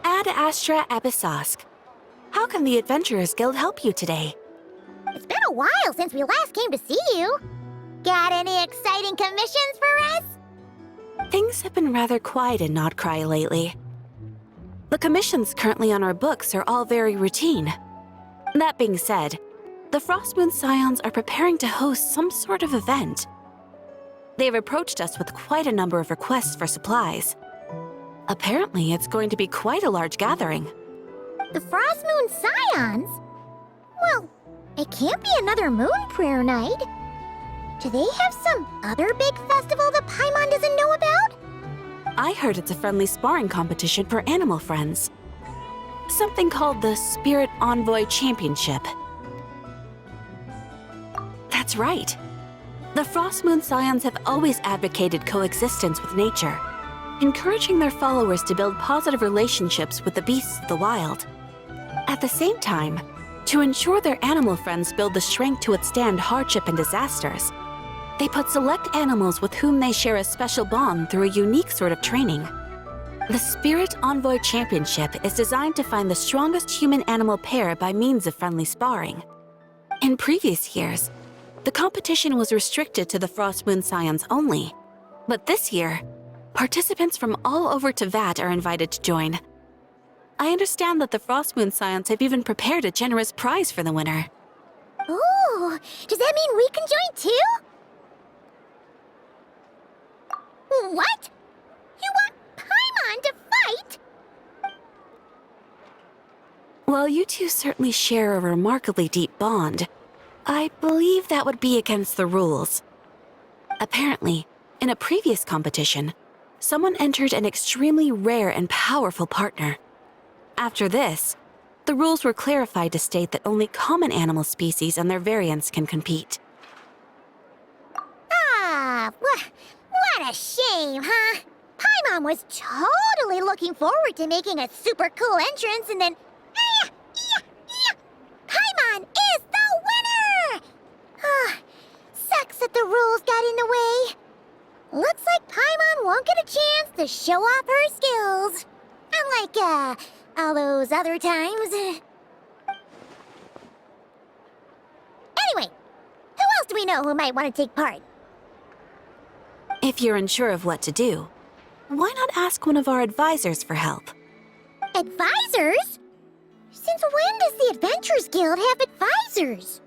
Ad Astra Abyssosk. How can the Adventurers Guild help you today? It's been a while since we last came to see you. Got any exciting commissions for us? Things have been rather quiet in Nod-Krai lately. The commissions currently on our books are all very routine. That being said, the Frostmoon Scions are preparing to host some sort of event. They've approached us with quite a number of requests for supplies. Apparently, it's going to be quite a large gathering. The Frostmoon Scions? Well, it can't be another moon prayer night. Do they have some other big festival that Paimon doesn't know about? I heard it's a friendly sparring competition for animal friends. Something called the Spirit Envoy Championship. That's right. The Frostmoon Scions have always advocated coexistence with nature, encouraging their followers to build positive relationships with the beasts of the wild. At the same time, to ensure their animal friends build the strength to withstand hardship and disasters, they put select animals with whom they share a special bond through a unique sort of training. The Spirit Envoy Championship is designed to find the strongest human-animal pair by means of friendly sparring. In previous years, the competition was restricted to the Frostmoon Scions only, but this year, participants from all over Teyvat are invited to join. I understand that the Frostmoon Scions have even prepared a generous prize for the winner. Ooh, does that mean we can join too? What? You want Paimon to fight? While you two certainly share a remarkably deep bond, I believe that would be against the rules. Apparently, in a previous competition, someone entered an extremely rare and powerful partner. After this, the rules were clarified to state that only common animal species and their variants can compete. Ah, what a shame, huh? Paimon was totally looking forward to making a super cool entrance, and then... Paimon is the winner! Ah, sucks that the rules got in the way. Looks like Paimon won't get a chance to show off her skills. Unlike, all those other times. Anyway, who else do we know who might want to take part? If you're unsure of what to do, why not ask one of our advisors for help? Advisors? Since when does the Adventurers Guild have advisors?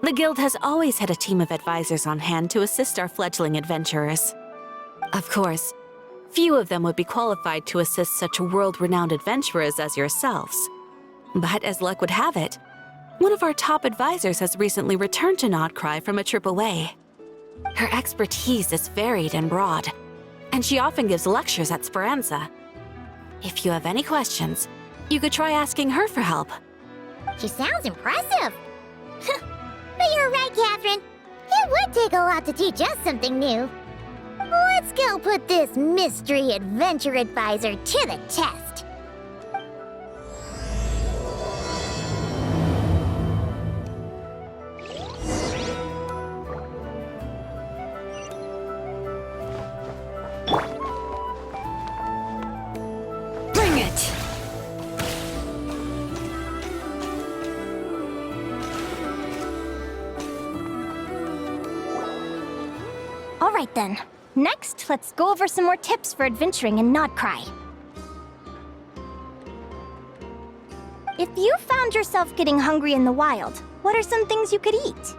The Guild has always had a team of advisors on hand to assist our fledgling adventurers. Of course, few of them would be qualified to assist such world-renowned adventurers as yourselves. But as luck would have it, one of our top advisors has recently returned to Nod-Krai from a trip away. Her expertise is varied and broad, and she often gives lectures at Speranza. If you have any questions, you could try asking her for help. She sounds impressive. But you're right, Katheryn. It would take a lot to teach us something new. Let's go put this mystery adventure advisor to the test. Bring it! All right then. Next, let's go over some more tips for adventuring in Nod-Krai. If you found yourself getting hungry in the wild, what are some things you could eat?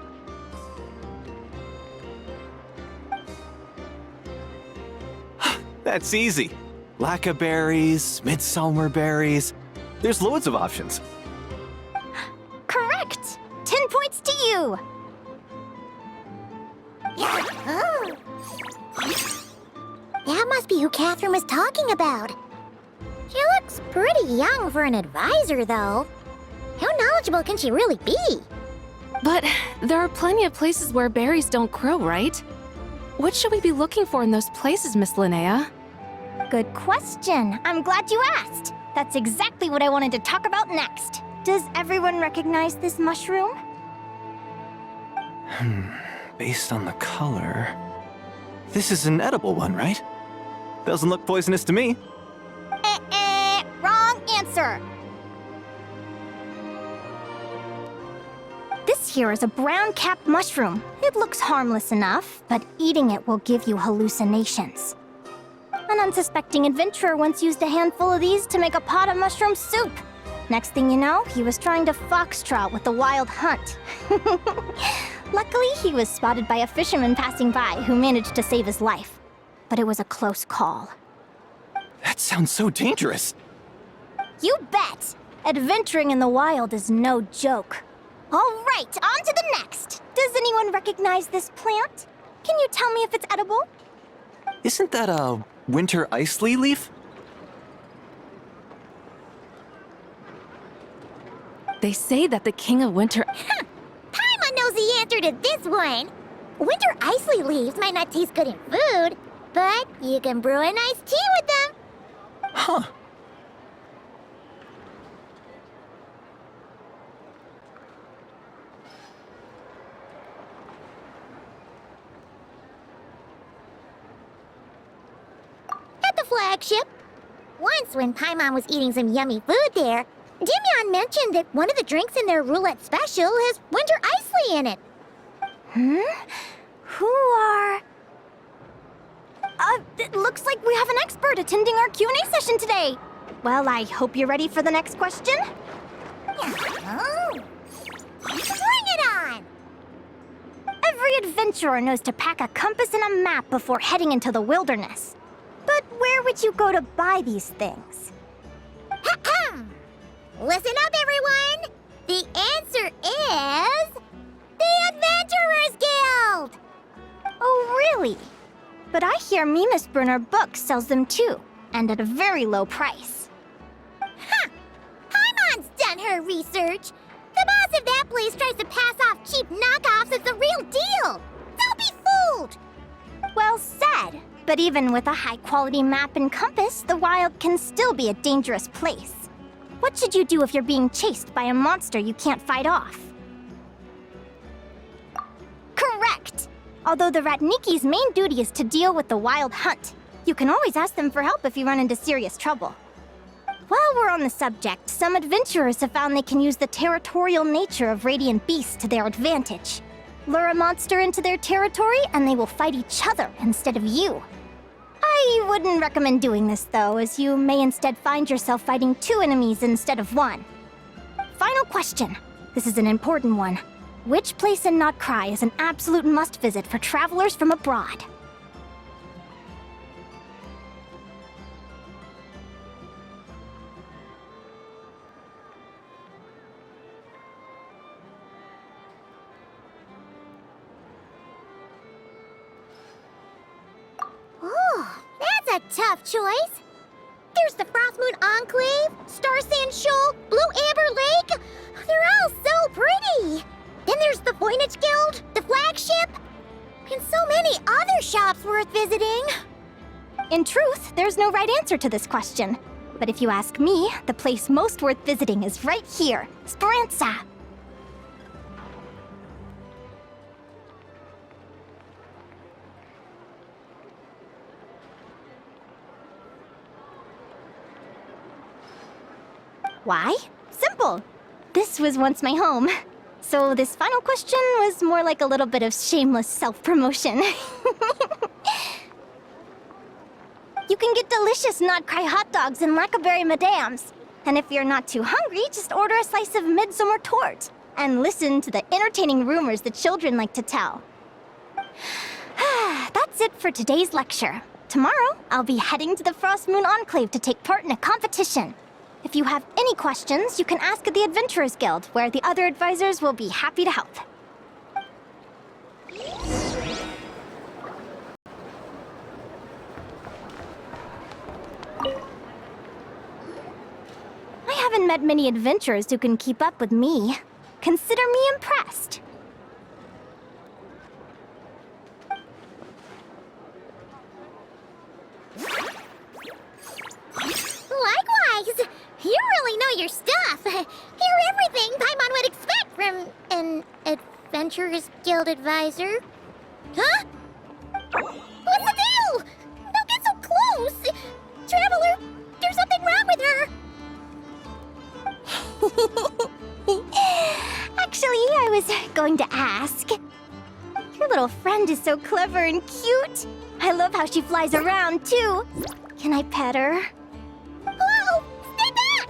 That's easy. Lacca berries, midsummer berries. There's loads of options. you! Oh. That must be who Katheryn was talking about. She looks pretty young for an advisor, though. How knowledgeable can she really be? But there are plenty of places where berries don't grow, right? What should we be looking for in those places, Miss Linnea? Good question. I'm glad you asked. That's exactly what I wanted to talk about next. Does everyone recognize this mushroom? Based on the color... This is an edible one, right? Doesn't look poisonous to me. Wrong answer. This here is a brown-capped mushroom. It looks harmless enough, but eating it will give you hallucinations. An unsuspecting adventurer once used a handful of these to make a pot of mushroom soup. Next thing you know, he was trying to foxtrot with the wild hunt. Luckily, he was spotted by a fisherman passing by who managed to save his life. But it was a close call. That sounds so dangerous. You bet! Adventuring in the wild is no joke. All right, on to the next. Does anyone recognize this plant? Can you tell me if it's edible? Isn't that a winter ice leaf? They say that the King of Winter... Paimon knows the answer to this one. Winter isley leaves might not taste good in food, but you can brew a nice tea with them. Huh. At the flagship. Once when Paimon was eating some yummy food there, Dimyon mentioned that one of the drinks in their roulette special has winter isley in it. Who are... it looks like we have an expert attending our Q&A session today. Well, I hope you're ready for the next question. Oh. Bring it on! Every adventurer knows to pack a compass and a map before heading into the wilderness. But where would you go to buy these things? Listen up, everyone! The answer is... the Adventurers Guild! Oh, really? But I hear Mimas Brunner Books sells them too, and at a very low price. Ha! Paimon's done her research. The boss of that place tries to pass off cheap knockoffs as the real deal. Don't be fooled! Well said. But even with a high-quality map and compass, the wild can still be a dangerous place. What should you do if you're being chased by a monster you can't fight off? Correct! Although the Ratniki's main duty is to deal with the wild hunt, you can always ask them for help if you run into serious trouble. While we're on the subject, some adventurers have found they can use the territorial nature of radiant beasts to their advantage. Lure a monster into their territory and they will fight each other instead of you. I wouldn't recommend doing this though, as you may instead find yourself fighting 2 enemies instead of 1. Final question. This is an important one. Which place in Nod-Krai is an absolute must-visit for travelers from abroad? Oh, that's a tough choice. There's the Frostmoon Enclave, Star Sand Shoal, Blue Amber Lake. They're all so pretty. Then there's the Voynich Guild, the flagship, and so many other shops worth visiting. In truth, there's no right answer to this question. But if you ask me, the place most worth visiting is right here, Speranza. Why? Simple. This was once my home. So this final question was more like a little bit of shameless self-promotion. You can get delicious Nod-Krai hot dogs and Lackaberry Madams. And if you're not too hungry, just order a slice of midsummer tort. And listen to the entertaining rumors the children like to tell. That's it for today's lecture. Tomorrow, I'll be heading to the Frostmoon Enclave to take part in a competition. If you have any questions, you can ask at the Adventurers Guild, where the other advisors will be happy to help. haven't met many adventurers who can keep up with me. Consider me impressed. Likewise! You really know your stuff. You're everything Paimon would expect from an Adventurers Guild advisor. Huh? What's the deal? Don't get so close! Traveler, there's something wrong with her! Actually, I was going to ask. Your little friend is so clever and cute. I love how she flies around, too. Can I pet her? Whoa! Stay back!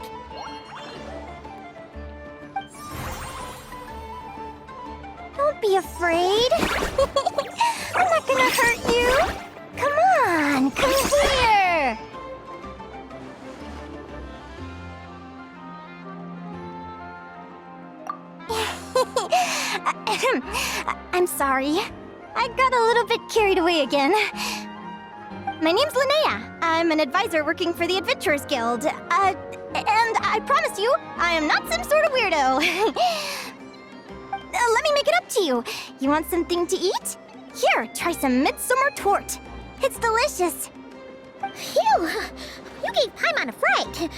Don't be afraid. I'm not gonna hurt you. Come on, come here. I'm sorry. I got a little bit carried away again. My name's Linnea. I'm an advisor working for the Adventurers Guild. And I promise you, I am not some sort of weirdo. Let me make it up to you. You want something to eat? Here, try some midsummer tort. It's delicious. Phew! You gave Paimon a fright.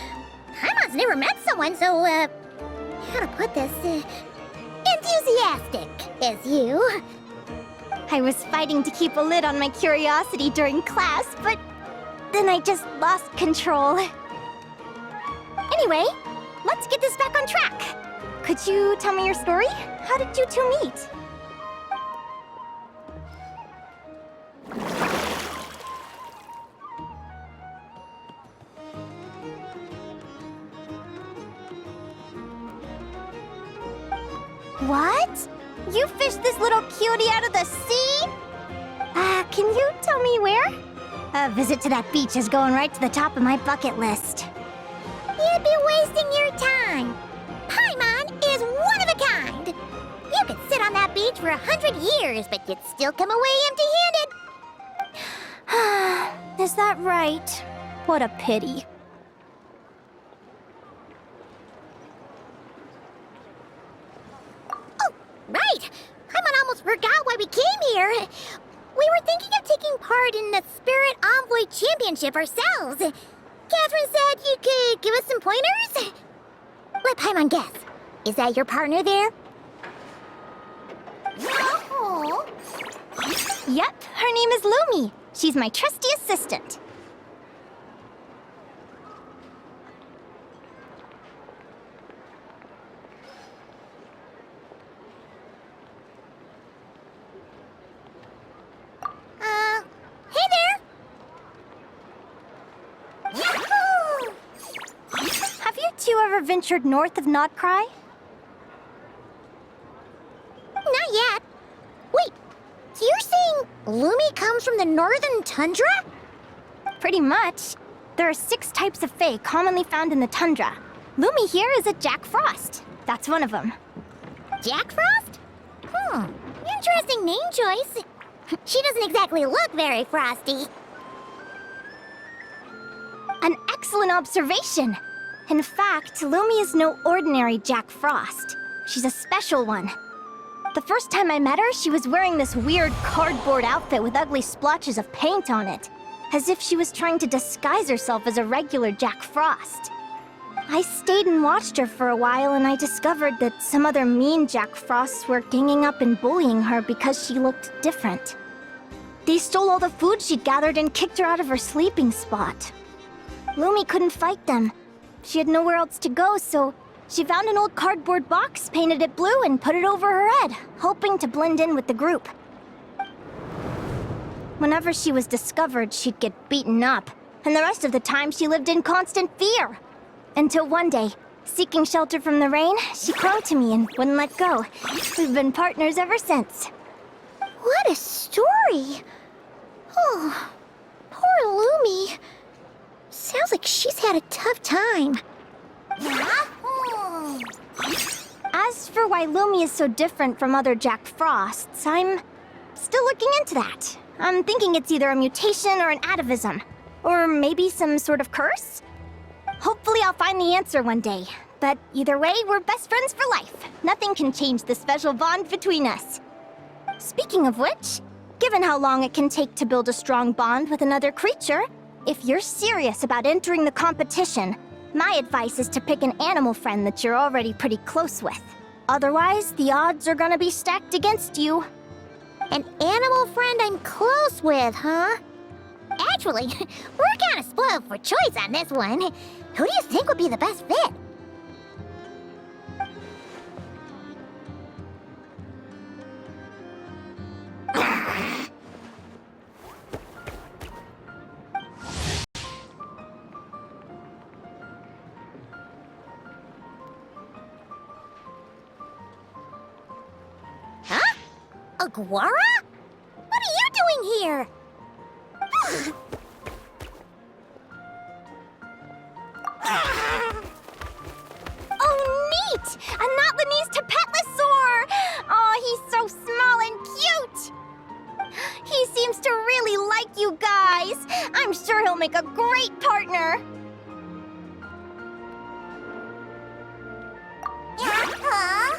Paimon's never met someone so, how to put this, enthusiastic as you. I was fighting to keep a lid on my curiosity during class, but then I just lost control. Anyway, let's get this back on track. Could you tell me your story? How did you two meet? What? You fished this little cutie out of the sea? Can you tell me where? A visit to that beach is going right to the top of my bucket list. You'd be wasting your time. Paimon is one of a kind. You could sit on that beach for 100 years, but you'd still come away empty-handed. Is that right? What a pity. Oh, right! Paimon almost forgot why we came here. We were thinking of taking part in the Spirit Envoy Championship ourselves. Katheryn said you could give us some pointers? Let Paimon guess. Is that your partner there? Oh. Yep, her name is Lumi. She's my trusty assistant. Hey there! Yahoo! Have you two ever ventured north of Nod-Krai? Not yet. Wait, so you're saying Lumi comes from the northern tundra? Pretty much. There are 6 types of fae commonly found in the tundra. Lumi here is a Jack Frost. That's one of them. Jack Frost? Interesting name choice. She doesn't exactly look very frosty. An excellent observation. In fact, Lumi is no ordinary Jack Frost. She's a special one. The first time I met her, she was wearing this weird cardboard outfit with ugly splotches of paint on it, as if she was trying to disguise herself as a regular Jack Frost. I stayed and watched her for a while, and I discovered that some other mean Jack Frosts were ganging up and bullying her because she looked different. They stole all the food she'd gathered and kicked her out of her sleeping spot. Lumi couldn't fight them. She had nowhere else to go, so she found an old cardboard box, painted it blue, and put it over her head, hoping to blend in with the group. Whenever she was discovered, she'd get beaten up, and the rest of the time she lived in constant fear. Until one day, seeking shelter from the rain, she clung to me and wouldn't let go. We've been partners ever since. What a story! Oh, poor Lumi. Sounds like she's had a tough time. As for why Lumi is so different from other Jack Frosts, I'm still looking into that. I'm thinking it's either a mutation or an atavism. Or maybe some sort of curse? Hopefully I'll find the answer one day. But either way, we're best friends for life. Nothing can change the special bond between us. Speaking of which, given how long it can take to build a strong bond with another creature, if you're serious about entering the competition, my advice is to pick an animal friend that you're already pretty close with. Otherwise, the odds are gonna be stacked against you. An animal friend I'm close with, huh? Actually, we're kinda spoiled for choice on this one. Who do you think would be the best fit? Huh? Aguara? What are you doing here? Oh, neat! A Natlanese Tapetlosaur! Oh, he's so small and cute! He seems to really like you guys. I'm sure he'll make a great partner. Huh?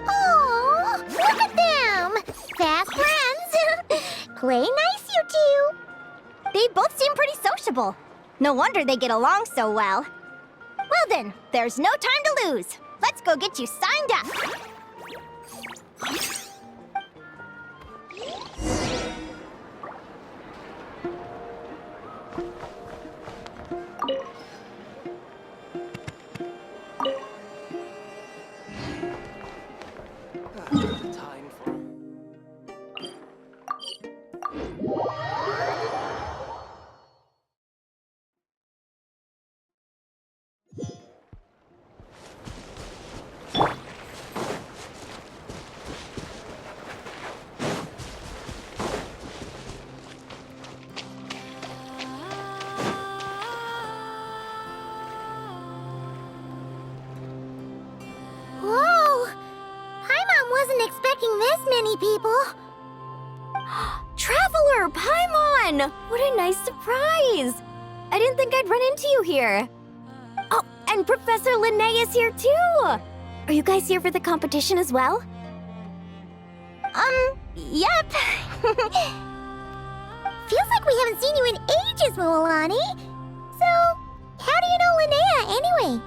Oh, look at them! Fast friends! Play nice, you two! They both seem pretty sociable. No wonder they get along so well. Well then, there's no time to lose. Let's go get you signed up. Time for... Whoa! Paimon wasn't expecting this many people. Traveler, Paimon! What a nice surprise! I didn't think I'd run into you here. Oh, and Professor Linnea is here too! Are you guys here for the competition as well? Yep. Feels like we haven't seen you in ages, Moalani. So, how do you know Linnea anyway?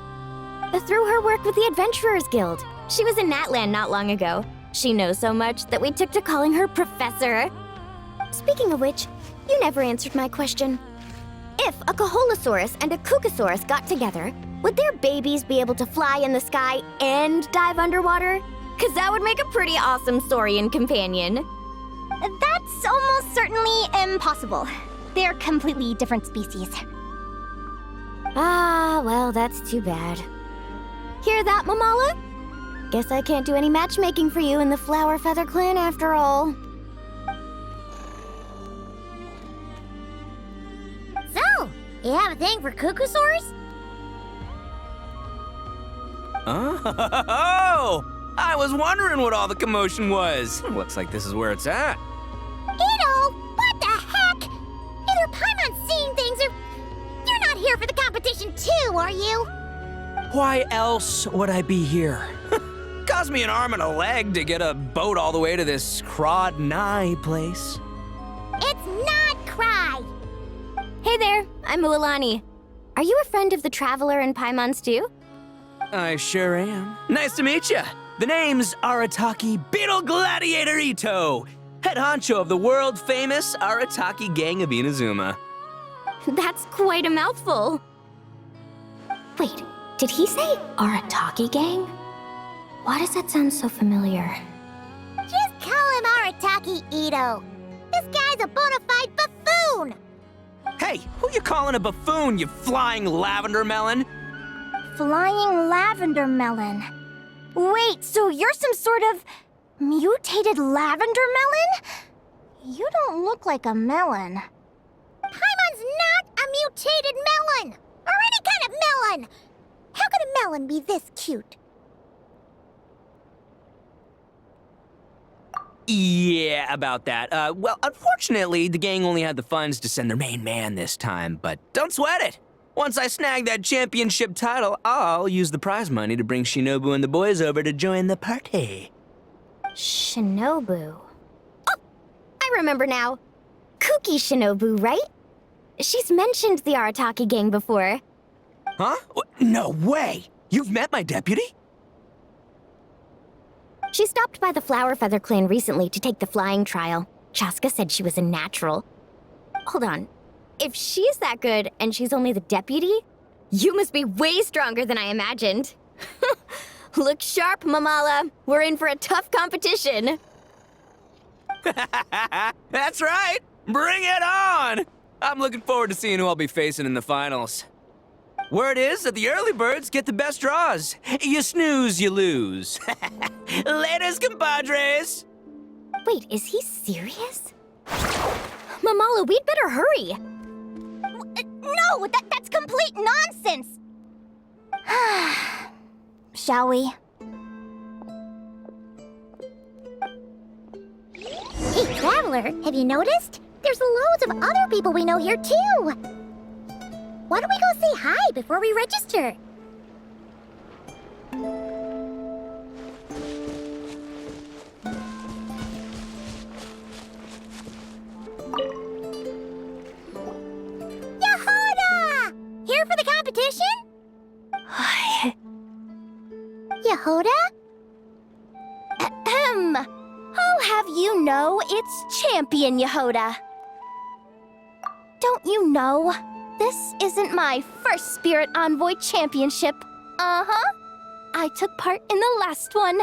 Through her work with the Adventurers Guild. She was in Natlan not long ago. She knows so much that we took to calling her Professor. Speaking of which, you never answered my question. If a Kaholosaurus and a Kukasaurus got together, would their babies be able to fly in the sky and dive underwater? 'Cause that would make a pretty awesome Saurian companion. That's almost certainly impossible. They're completely different species. Ah, well, that's too bad. Hear that, Mamala? Guess I can't do any matchmaking for you in the Flower Feather Clan after all. So, you have a thing for Kukusaurs? Oh! I was wondering what all the commotion was. Looks like this is where it's at. Ito, what the heck? Either Paimon's seeing things or you're not here for the competition too, are you? Why else would I be here? Cost me an arm and a leg to get a boat all the way to this Nod-Krai place. It's Nod-Krai. Hey there, I'm Mualani. Are you a friend of the Traveler and Paimon's too? I sure am. Nice to meet you. The name's Arataki Beetle Gladiator Ito, head honcho of the world-famous Arataki gang of Inazuma. That's quite a mouthful. Wait, did he say Arataki gang? Why does that sound so familiar? Just call him Arataki Ito. This guy's a bona fide buffoon. Hey, who you calling a buffoon, you flying lavender melon? Flying lavender melon. Wait, so you're some sort of mutated lavender melon? You don't look like a melon. Paimon's not a mutated melon, or any kind of melon. How could a melon be this cute? Yeah, about that. Well, unfortunately, the gang only had the funds to send their main man this time, but don't sweat it. Once I snag that championship title, I'll use the prize money to bring Shinobu and the boys over to join the party. Shinobu. Oh, I remember now. Kuki Shinobu, right? She's mentioned the Arataki gang before. Huh? No way! You've met my deputy? She stopped by the Flower Feather clan recently to take the flying trial. Chaska said she was a natural. Hold on. If she's that good and she's only the deputy, you must be way stronger than I imagined. Look sharp, Mamala. We're in for a tough competition. That's right! Bring it on! I'm looking forward to seeing who I'll be facing in the finals. Word is that the early birds get the best draws. You snooze, you lose. Laters, compadres! Wait, is he serious? Mamala, we'd better hurry. No, that's complete nonsense! Shall we? Hey, Traveler, have you noticed? There's loads of other people we know here, too. Why don't we go say hi before we register? Yehoda! Here for the competition? Yehoda? Ahem. I'll have you know it's Champion Yehoda. Don't you know? This isn't my first Spirit Envoy Championship. Uh-huh. I took part in the last one.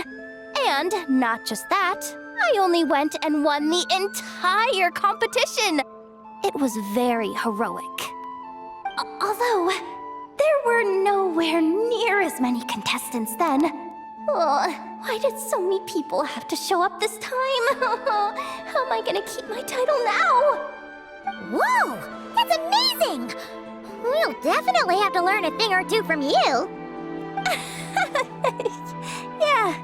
And not just that, I only went and won the entire competition. It was very heroic. Although, there were nowhere near as many contestants then. Oh, why did so many people have to show up this time? How am I gonna keep my title now? Whoa! That's amazing! We'll definitely have to learn a thing or two from you. Yeah.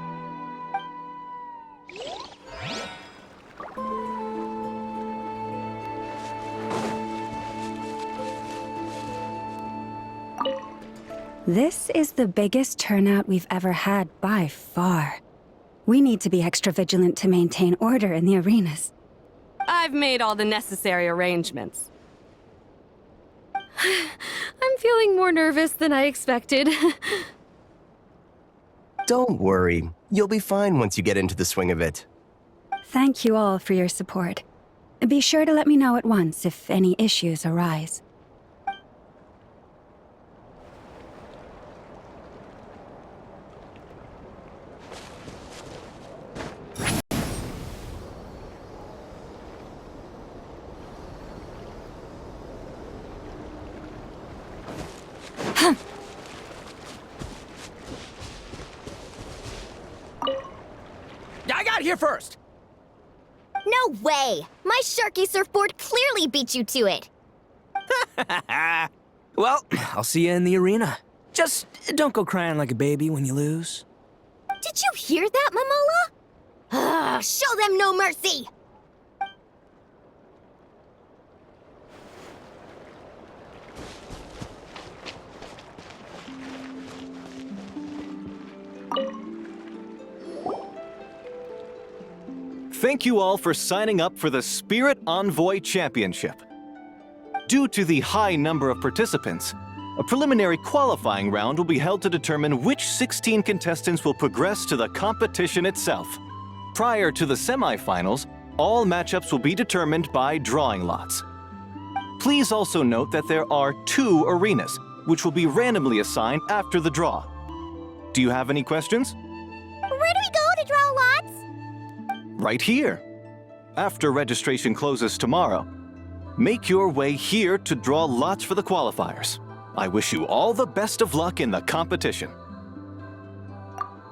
This is the biggest turnout we've ever had by far. We need to be extra vigilant to maintain order in the arenas. I've made all the necessary arrangements. I'm feeling more nervous than I expected. Don't worry. You'll be fine once you get into the swing of it. Thank you all for your support. Be sure to let me know at once if any issues arise. I got here first! No way! My Sharky surfboard clearly beat you to it. Well, I'll see you in the arena. Just don't go crying like a baby when you lose. Did you hear that, Mamala? Show them no mercy! Thank you all for signing up for the Spirit Envoy Championship. Due to the high number of participants, a preliminary qualifying round will be held to determine which 16 contestants will progress to the competition itself. Prior to the semifinals, all matchups will be determined by drawing lots. Please also note that there are 2 arenas, which will be randomly assigned after the draw. Do you have any questions? Where do we go to draw lots? Right here. After registration closes tomorrow, make your way here to draw lots for the qualifiers. I wish you all the best of luck in the competition.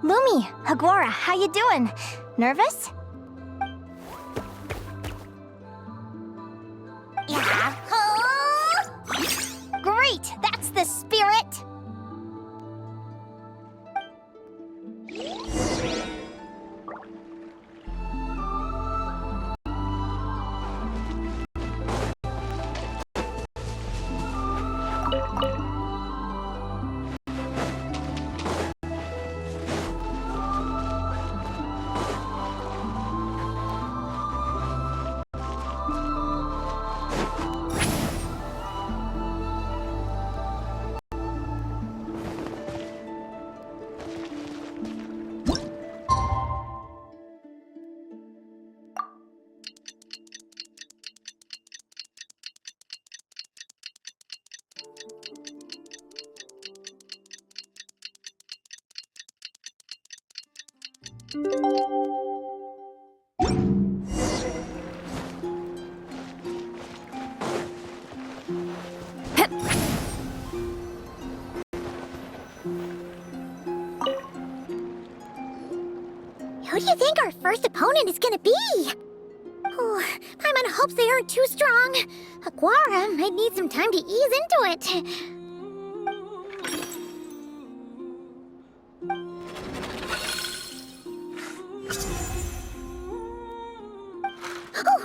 Lumi, Hagora, how you doing? Nervous? Yahoo! Great, that's the spirit! Who do you think our first opponent is gonna be? Oh, Paimon hopes they aren't too strong. Aguara might need some time to ease into it. Oh,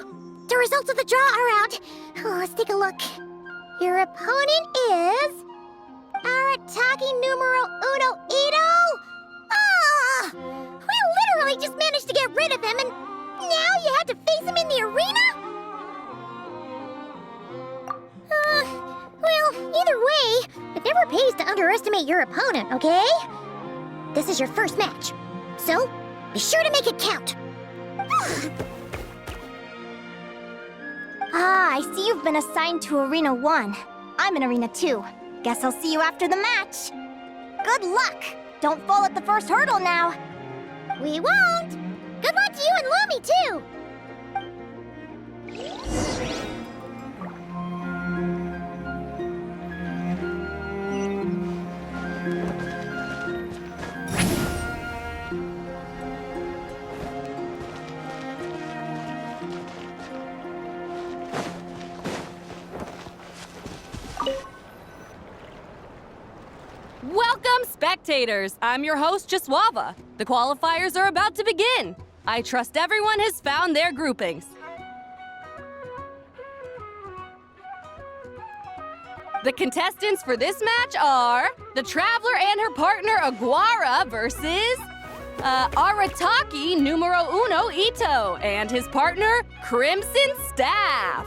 the results of the draw are out. Oh, let's take a look. Your opponent is... Arataki numero uno Ito? Ah! We literally just managed to get rid of him, and now you have to face him in the arena? Well, either way, it never pays to underestimate your opponent, okay? This is your first match, so be sure to make it count. Ah, I see you've been assigned to Arena 1. I'm in Arena 2. Guess I'll see you after the match. Good luck! Don't fall at the first hurdle now. We won't! Good luck to you and Lumi, too! Welcome, spectators! I'm your host, Jaswava. The qualifiers are about to begin. I trust everyone has found their groupings. The contestants for this match are the Traveler and her partner Aguara versus Arataki numero uno Ito and his partner Crimson Staff.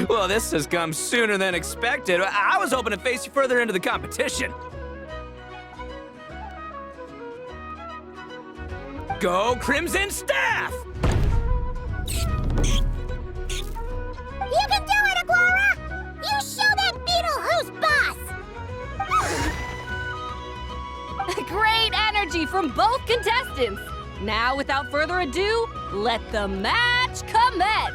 Well, this has come sooner than expected. I was hoping to face you further into the competition. Go Crimson Staff! You can do it, Aguara! You show that beetle who's boss! Great energy from both contestants. Now, without further ado, let the match commence.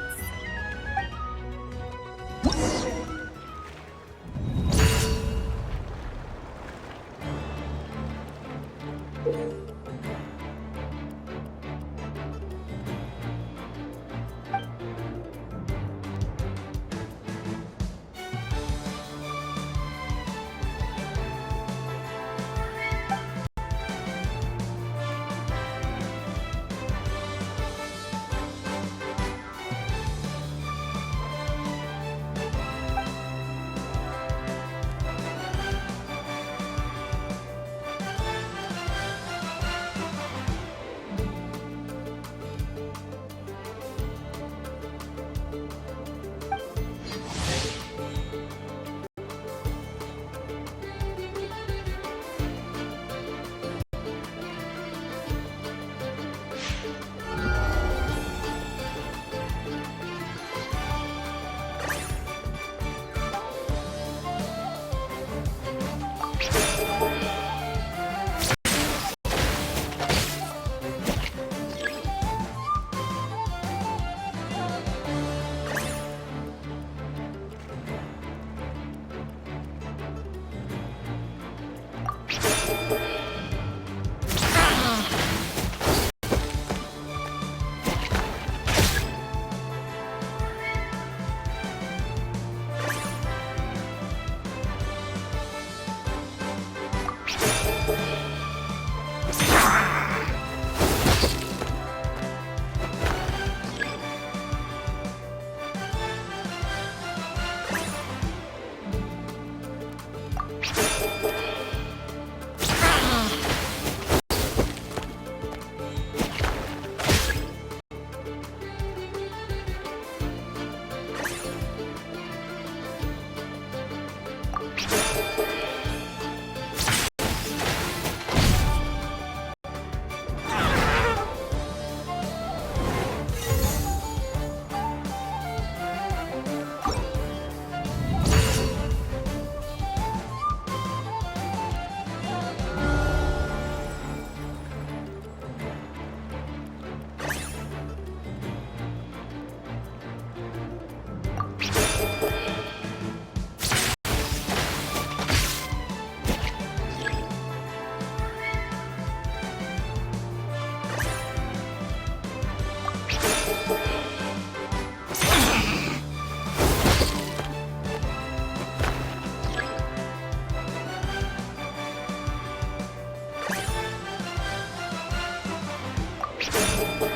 Woo!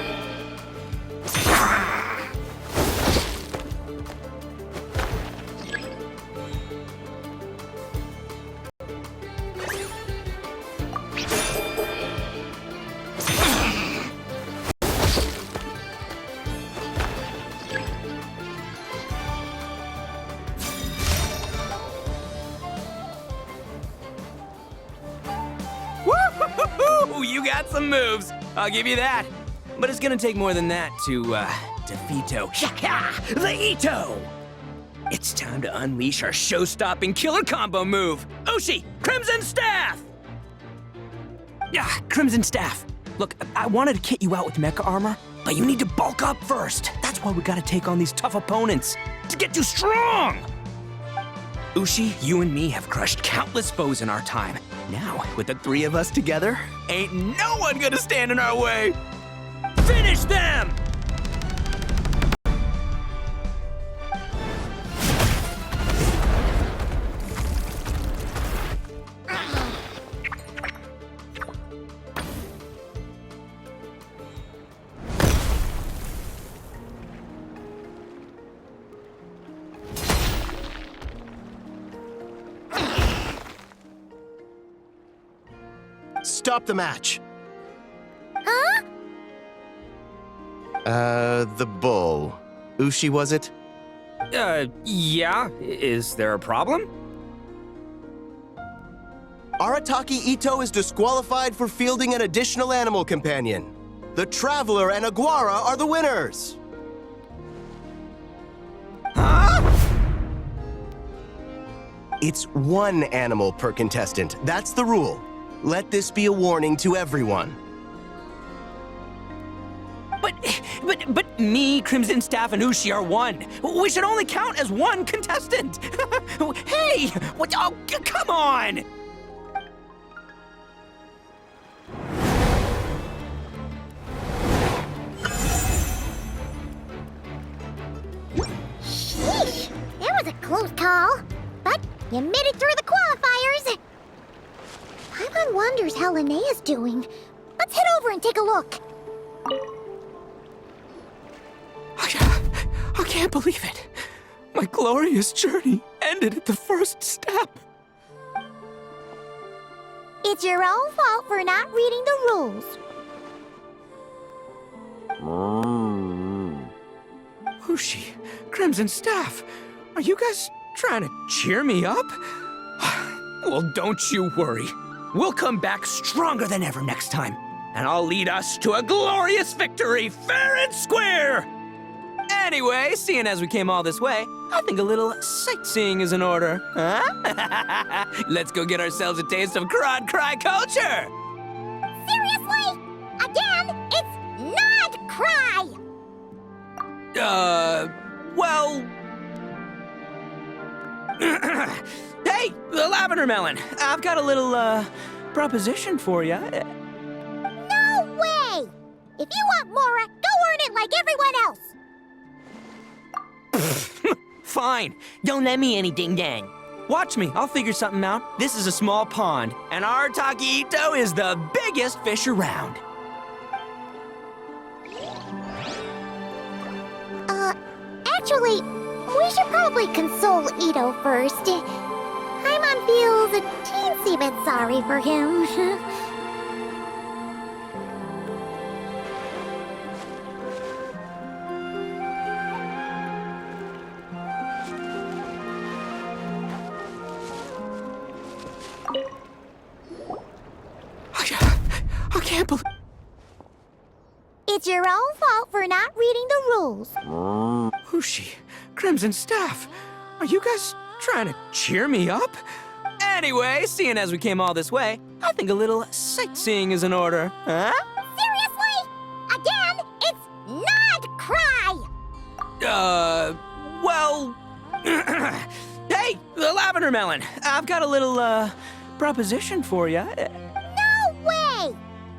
You got some moves. I'll give you that. But it's gonna take more than that to defeat the Ito. It's time to unleash our show-stopping killer combo move. Ushi, Crimson Staff! Yeah, Crimson Staff. Look, I wanted to kit you out with mecha armor, but you need to bulk up first. That's why we gotta take on these tough opponents to get you strong. Ushi, you and me have crushed countless foes in our time. Now, with the three of us together, ain't no one gonna stand in our way. Finish them! Stop the match. Huh? The bull. Ushi, was it? Yeah. Is there a problem? Arataki Ito is disqualified for fielding an additional animal companion. The Traveler and Aguara are the winners. Huh? It's one animal per contestant. That's the rule. Let this be a warning to everyone. But me, Crimson Staff, and Ushi are one. We should only count as one contestant. Hey, what? Oh, come on! Sheesh, that was a close call. But you made it through the qualifiers. Paimon wonders how Linnea's doing. Let's head over and take a look. I can't believe it. My glorious journey ended at the first step. It's your own fault for not reading the rules. Ushi, Crimson Staff, are you guys trying to cheer me up? Well, don't you worry. We'll come back stronger than ever next time, and I'll lead us to a glorious victory, fair and square! Anyway, seeing as we came all this way, I think a little sightseeing is in order, huh? Let's go get ourselves a taste of Nod-Krai culture! Seriously? Again, it's Nod-Krai! Well... Hey, the lavender melon! I've got a little, proposition for you. No way! If you want Mora, go earn it like everyone else! Fine. Don't let me any ding-dang. Watch me. I'll figure something out. This is a small pond, and Arataki Ito is the biggest fish around. Actually, we should probably console Ito first. Paimon feels a teensy bit sorry for him. I can't believe... It's your own fault for not reading the rules. Ushi, Crimson Staff, are you guys trying to cheer me up? Anyway, seeing as we came all this way, I think a little sightseeing is in order, huh? Seriously? Again, it's Nod-Krai! Well... Hey, the lavender melon! I've got a little, proposition for you. No way!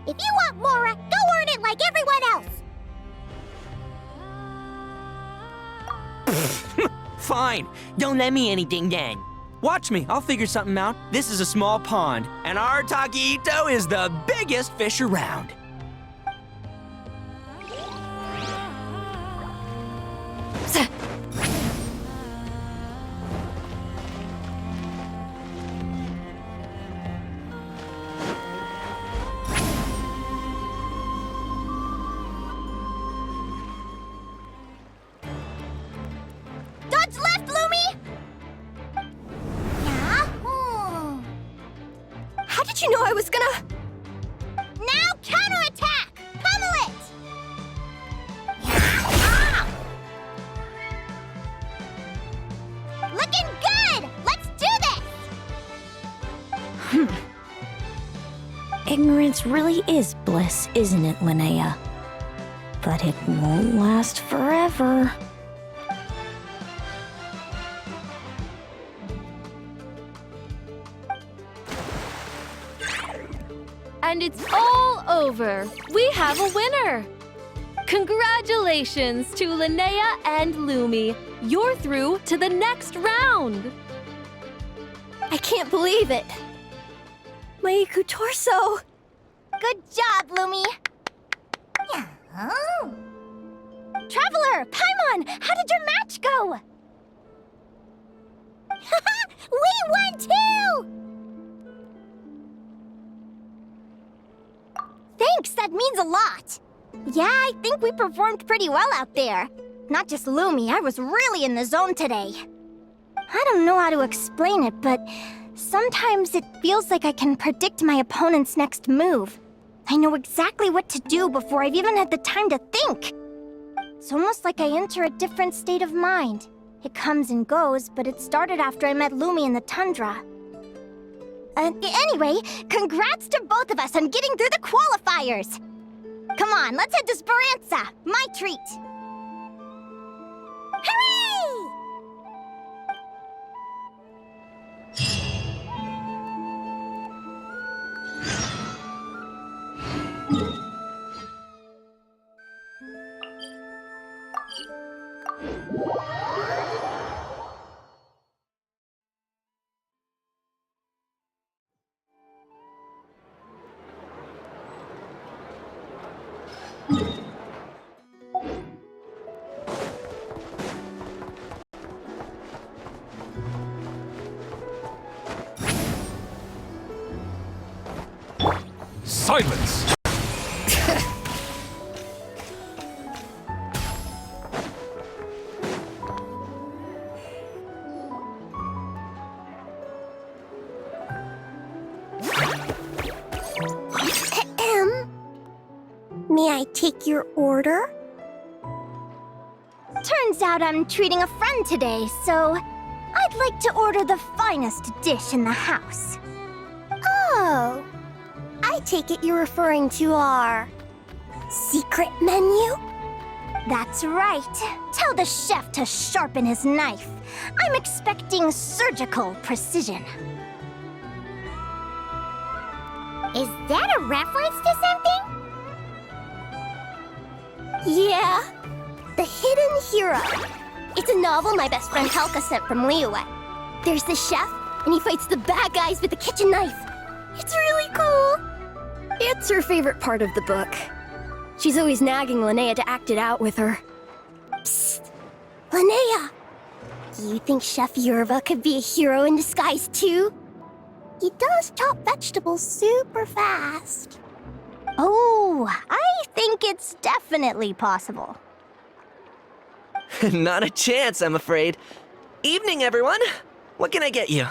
If you want Mora, go earn it like everyone else! Fine. Don't let me any ding-dang. Watch me. I'll figure something out. This is a small pond, and Arataki Ito is the biggest fish around. Ignorance really is bliss, isn't it, Linnea? But it won't last forever. And it's all over. We have a winner. Congratulations to Linnea and Lumi. You're through to the next round. I can't believe it. My Iku torso. Good job, Lumi. Oh. Traveler, Paimon, how did your match go? We won too! Thanks, that means a lot. Yeah, I think we performed pretty well out there. Not just Lumi, I was really in the zone today. I don't know how to explain it, but sometimes it feels like I can predict my opponent's next move. I know exactly what to do before I've even had the time to think. It's almost like I enter a different state of mind. It comes and goes, but it started after I met Lumi in the tundra. Anyway, congrats to both of us on getting through the qualifiers! Come on, let's head to Speranza, my treat! Hooray! Silence! May I take your order? Turns out I'm treating a friend today, so I'd like to order the finest dish in the house. Oh, I take it you're referring to our secret menu? That's right. Tell the chef to sharpen his knife. I'm expecting surgical precision. Is that a reference to something? Yeah. The Hidden Hero. It's a novel my best friend Helka sent from Liyue. There's the chef, and he fights the bad guys with a kitchen knife. It's really cool. It's her favorite part of the book. She's always nagging Linnea to act it out with her. Psst. Linnea, do you think Chef Yerva could be a hero in disguise too? He does chop vegetables super fast. Oh, I think it's definitely possible. Not a chance, I'm afraid. Evening, everyone. What can I get you?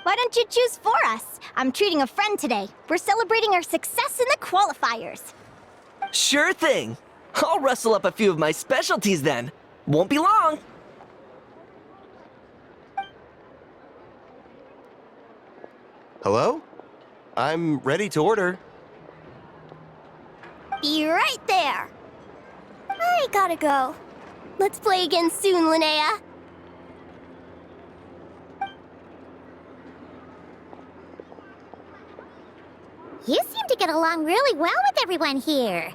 Why don't you choose for us? I'm treating a friend today. We're celebrating our success in the qualifiers. Sure thing. I'll rustle up a few of my specialties then. Won't be long. Hello? I'm ready to order. Be right there. I gotta go. Let's play again soon, Linnea. You seem to get along really well with everyone here.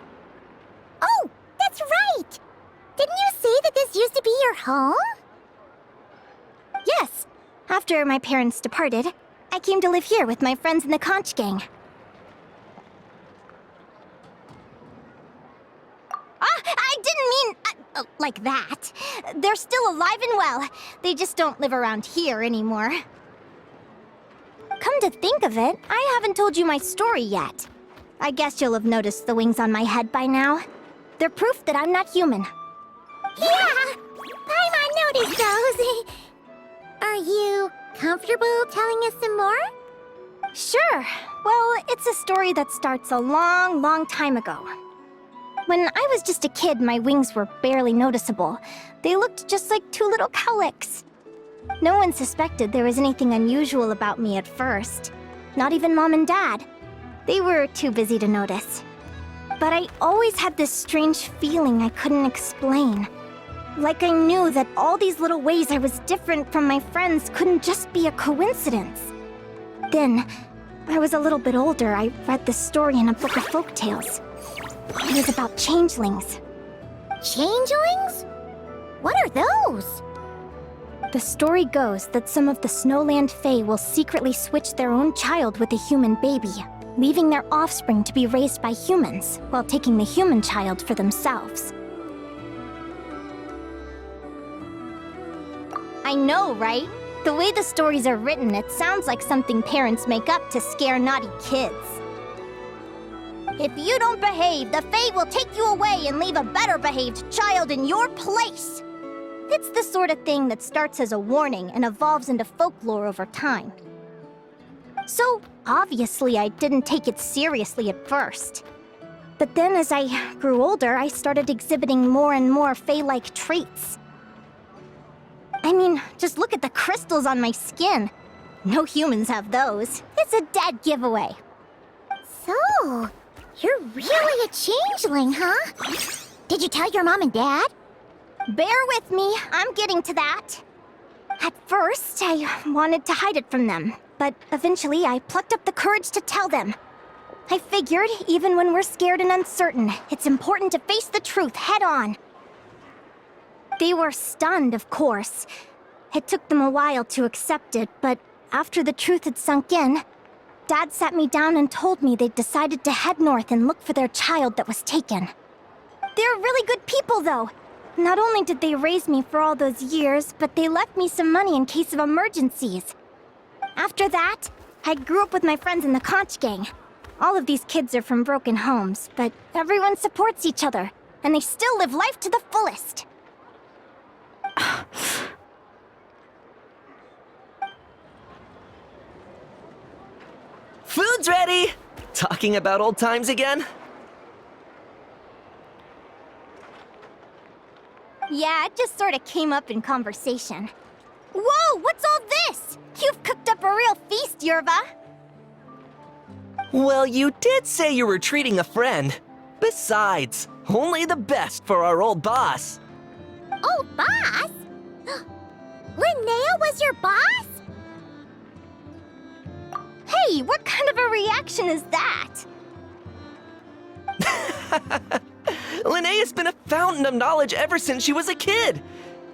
Oh, that's right! Didn't you say that this used to be your home? Yes. After my parents departed, I came to live here with my friends in the Conch Gang. I didn't mean like that. They're still alive and well. They just don't live around here anymore. Come to think of it, I haven't told you my story yet. I guess you'll have noticed the wings on my head by now. They're proof that I'm not human. Yeah! Paimon noticed those. Are you comfortable telling us some more? Sure. Well, it's a story that starts a long, long time ago. When I was just a kid, my wings were barely noticeable. They looked just like two little cowlicks. No one suspected there was anything unusual about me at first. Not even Mom and Dad. They were too busy to notice. But I always had this strange feeling I couldn't explain. Like I knew that all these little ways I was different from my friends couldn't just be a coincidence. Then, I was a little bit older, I read this story in a book of folktales. It was about changelings. Changelings? What are those? The story goes that some of the Snowland Fae will secretly switch their own child with a human baby, leaving their offspring to be raised by humans, while taking the human child for themselves. I know, right? The way the stories are written, it sounds like something parents make up to scare naughty kids. If you don't behave, the Fae will take you away and leave a better-behaved child in your place. It's the sort of thing that starts as a warning and evolves into folklore over time. So, obviously, I didn't take it seriously at first. But then as I grew older, I started exhibiting more and more Fae-like traits. I mean, just look at the crystals on my skin. No humans have those. It's a dead giveaway. So, you're really a changeling, huh? Did you tell your mom and dad? Bear with me, I'm getting to that. At first, I wanted to hide it from them, but eventually I plucked up the courage to tell them. I figured, even when we're scared and uncertain, it's important to face the truth head on. They were stunned, of course. It took them a while to accept it, but after the truth had sunk in, Dad sat me down and told me they'd decided to head north and look for their child that was taken. They're really good people, though. Not only did they raise me for all those years, but they left me some money in case of emergencies. After that, I grew up with my friends in the conch gang. All of these kids are from broken homes, but everyone supports each other, and they still live life to the fullest. Food's ready! Talking about old times again? Yeah, it just sort of came up in conversation. Whoa, what's all this? You've cooked up a real feast, Yerva. Well, you did say you were treating a friend. Besides, only the best for our old boss. Old boss? Linnea was your boss? Hey, what kind of a reaction is that? Linnea's been a fountain of knowledge ever since she was a kid.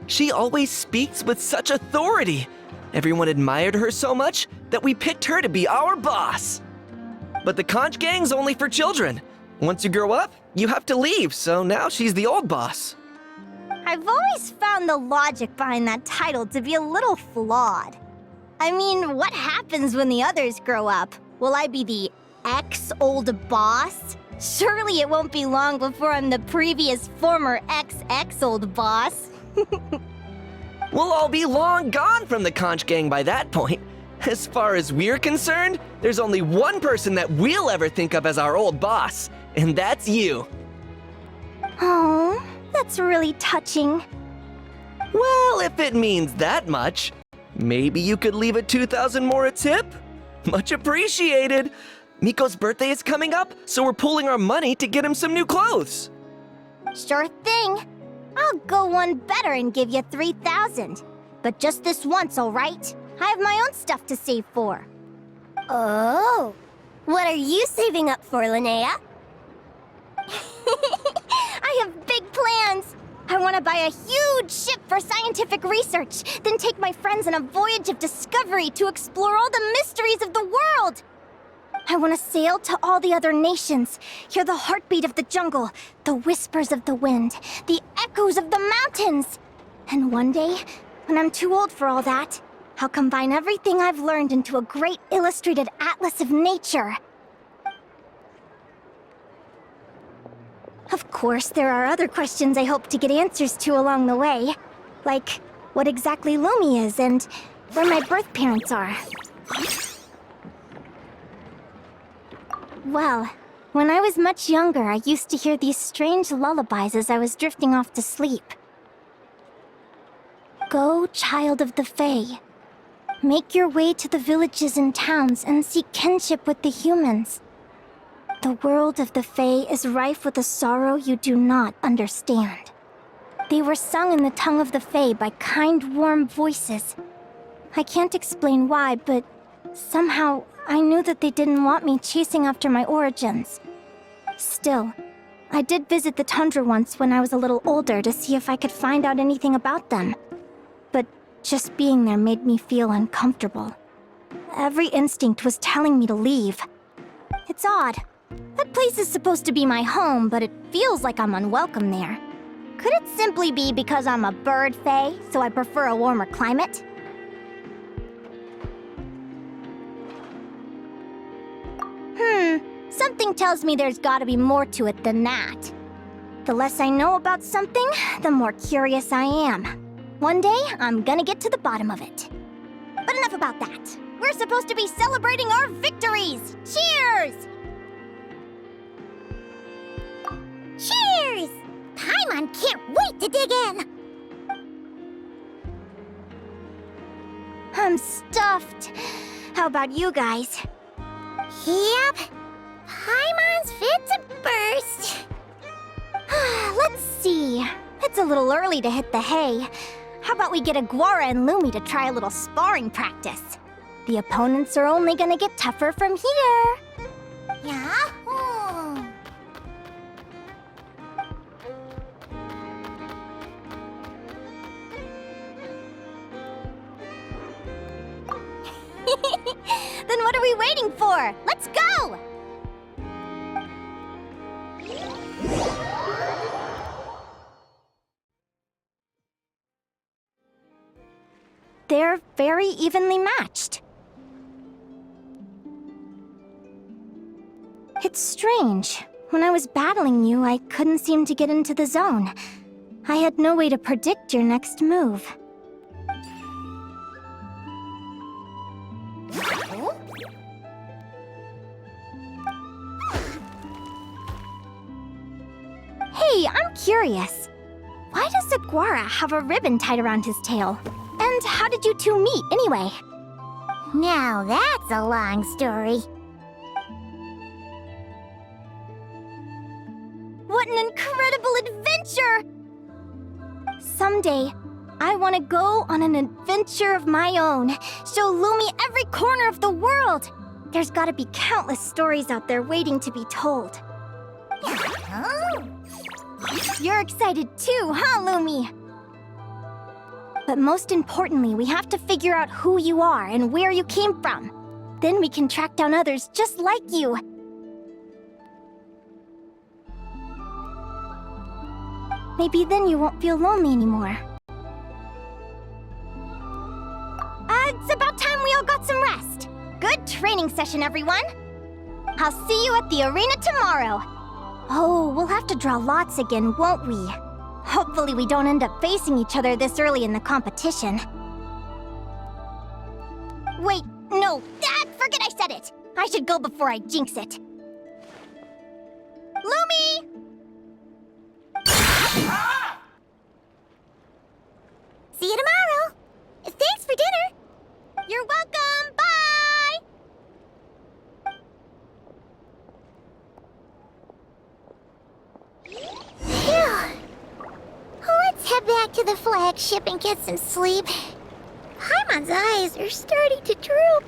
She always speaks with such authority. Everyone admired her so much that we picked her to be our boss. But the conch gang's only for children. Once you grow up, you have to leave, so now she's the old boss. I've always found the logic behind that title to be a little flawed. I mean, what happens when the others grow up? Will I be the ex-old boss? Surely it won't be long before I'm the previous former ex-old boss. We'll all be long gone from the conch gang by that point. As far as we're concerned, there's only one person that we'll ever think of as our old boss, and that's you. Oh, that's really touching. Well, if it means that much, maybe you could leave a 2,000 more a tip? Much appreciated. Miko's birthday is coming up, so we're pooling our money to get him some new clothes. Sure thing. I'll go one better and give you 3,000. But just this once, all right? I have my own stuff to save for. Oh. What are you saving up for, Linnea? I have big plans. I want to buy a huge ship for scientific research, then take my friends on a voyage of discovery to explore all the mysteries of the world. I want to sail to all the other nations, hear the heartbeat of the jungle, the whispers of the wind, the echoes of the mountains. And one day, when I'm too old for all that, I'll combine everything I've learned into a great illustrated atlas of nature. Of course, there are other questions I hope to get answers to along the way. Like, what exactly Lumi is and where my birth parents are. Well, when I was much younger, I used to hear these strange lullabies as I was drifting off to sleep. Go, child of the Fae. Make your way to the villages and towns and seek kinship with the humans. The world of the Fae is rife with a sorrow you do not understand. They were sung in the tongue of the Fae by kind, warm voices. I can't explain why, but somehow I knew that they didn't want me chasing after my origins. Still, I did visit the tundra once when I was a little older to see if I could find out anything about them. But just being there made me feel uncomfortable. Every instinct was telling me to leave. It's odd. That place is supposed to be my home, but it feels like I'm unwelcome there. Could it simply be because I'm a bird fae, so I prefer a warmer climate? Something tells me there's gotta be more to it than that. The less I know about something, the more curious I am. One day, I'm gonna get to the bottom of it. But enough about that. We're supposed to be celebrating our victories! Cheers! Cheers! Paimon can't wait to dig in! I'm stuffed. How about you guys? Yep. Paimon's fit to burst. Let's see. It's a little early to hit the hay. How about we get Aguara and Lumi to try a little sparring practice? The opponents are only gonna get tougher from here. Yahoo! Then what are we waiting for? Let's go! They're very evenly matched. It's strange. When I was battling you, I couldn't seem to get into the zone. I had no way to predict your next move. Hey, I'm curious. Why does Aguara have a ribbon tied around his tail? And how did you two meet, anyway? Now that's a long story. What an incredible adventure! Someday, I want to go on an adventure of my own. Show Lumi every corner of the world. There's gotta be countless stories out there waiting to be told. Oh. You're excited too, huh, Lumi? But most importantly, we have to figure out who you are and where you came from. Then we can track down others just like you. Maybe then you won't feel lonely anymore. It's about time we all got some rest. Good training session, everyone. I'll see you at the arena tomorrow. Oh, we'll have to draw lots again, won't we? Hopefully we don't end up facing each other this early in the competition. Wait, no, forget I said it! I should go before I jinx it. Lumi! See you tomorrow. Thanks for dinner. You're welcome, bye! Phew. Let's head back to the flagship and get some sleep. Paimon's eyes are starting to droop.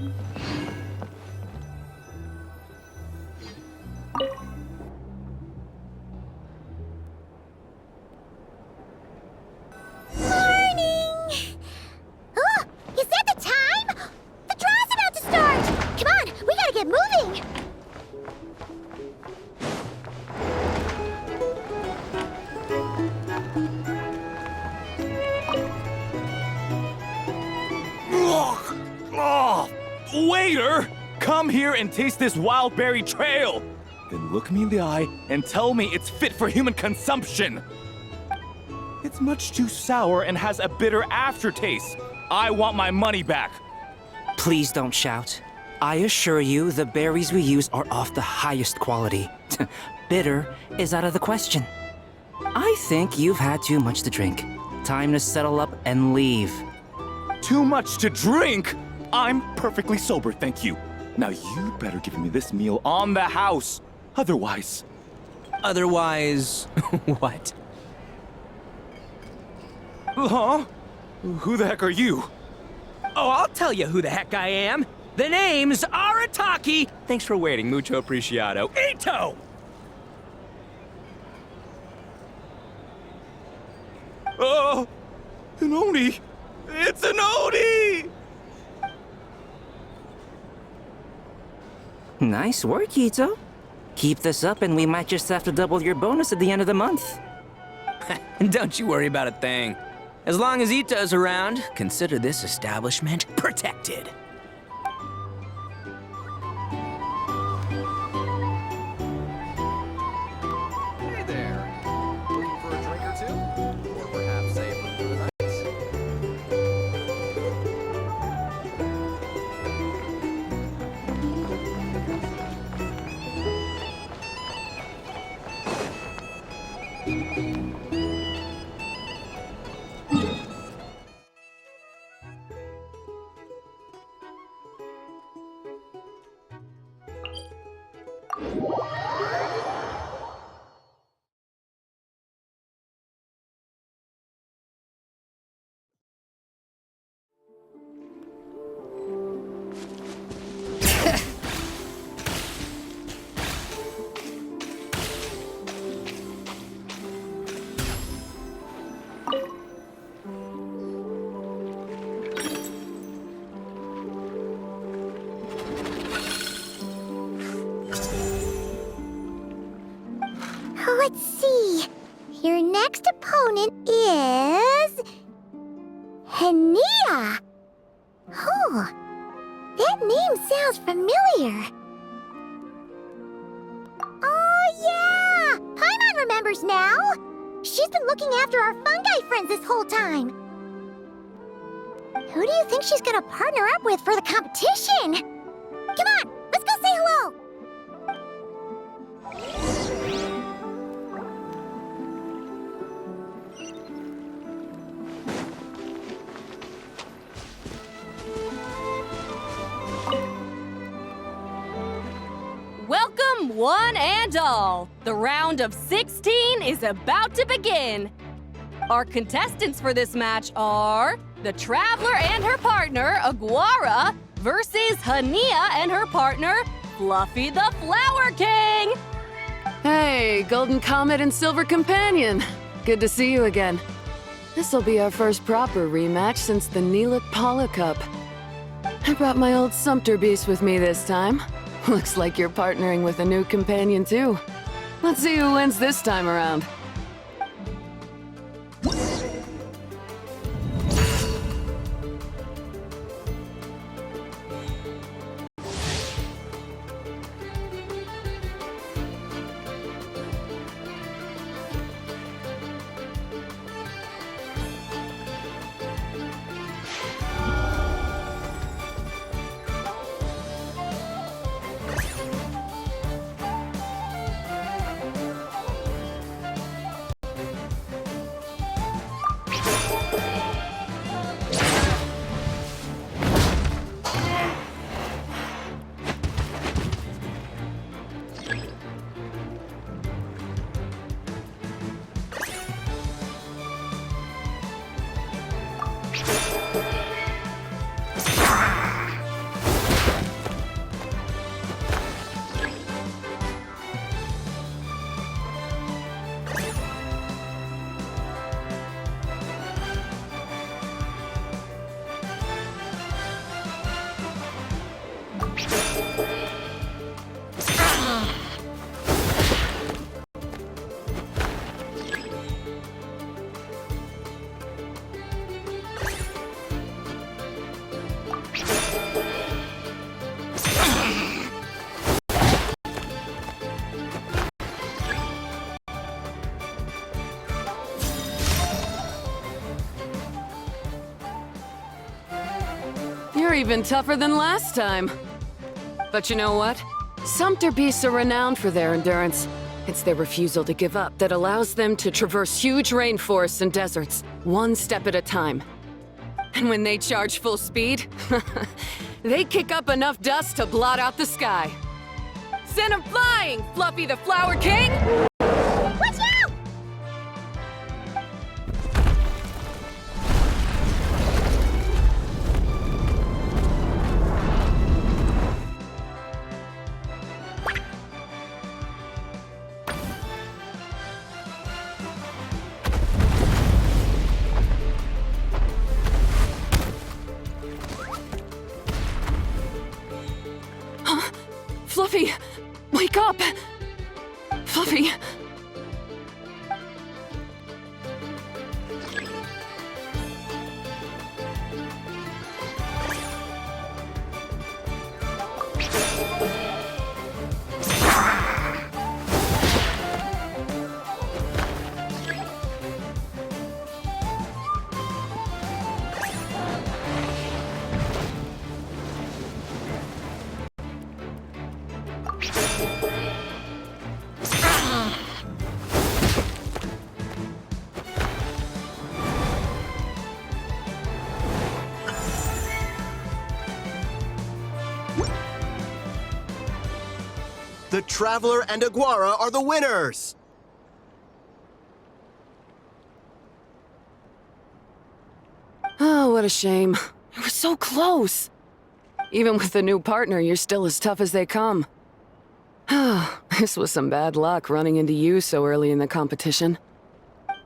Morning! Oh, is that the time? The draw's about to start! Come on, we gotta get moving! Oh, waiter! Come here and taste this wild berry trail! Then look me in the eye and tell me it's fit for human consumption! It's much too sour and has a bitter aftertaste. I want my money back. Please don't shout. I assure you, the berries we use are of the highest quality. Bitter is out of the question. I think you've had too much to drink. Time to settle up and leave. Too much to drink? I'm perfectly sober, thank you. Now you better give me this meal on the house. Otherwise... Otherwise, what? Huh? Who the heck are you? Oh, I'll tell you who the heck I am. The name's Arataki. Thanks for waiting, mucho apreciado. Ito! Oh, an Oni! It's an Oni! Nice work, Ito. Keep this up and we might just have to double your bonus at the end of the month. Don't you worry about a thing. As long as Ito's around, consider this establishment protected. Hey there. Looking for a drink or two? Or perhaps a room for the night? Let's see. Your next opponent is... Linnea. Oh, that name sounds familiar. Oh, yeah! Paimon remembers now. She's been looking after our fungi friends this whole time. Who do you think she's gonna partner up with for the competition? Come on, let's go say hello. Welcome, one and all. The round of 16 is about to begin. Our contestants for this match are the Traveler and her partner, Aguara, versus Linnea and her partner, Fluffy the Flower King. Hey, Golden Comet and Silver Companion. Good to see you again. This'll be our first proper rematch since the Neelik Paula Cup. I brought my old Sumpter Beast with me this time. Looks like you're partnering with a new companion too. Let's see who wins this time around. You're even tougher than last time. But you know what? Sumpter beasts are renowned for their endurance. It's their refusal to give up that allows them to traverse huge rainforests and deserts, one step at a time. And when they charge full speed, they kick up enough dust to blot out the sky. Send 'em flying, Fluffy the Flower King! Watch out! Fluffy, wake up! Fluffy! The Traveler and Aguara are the winners! Oh, what a shame. You were so close. Even with the new partner, you're still as tough as they come. This was some bad luck running into you so early in the competition.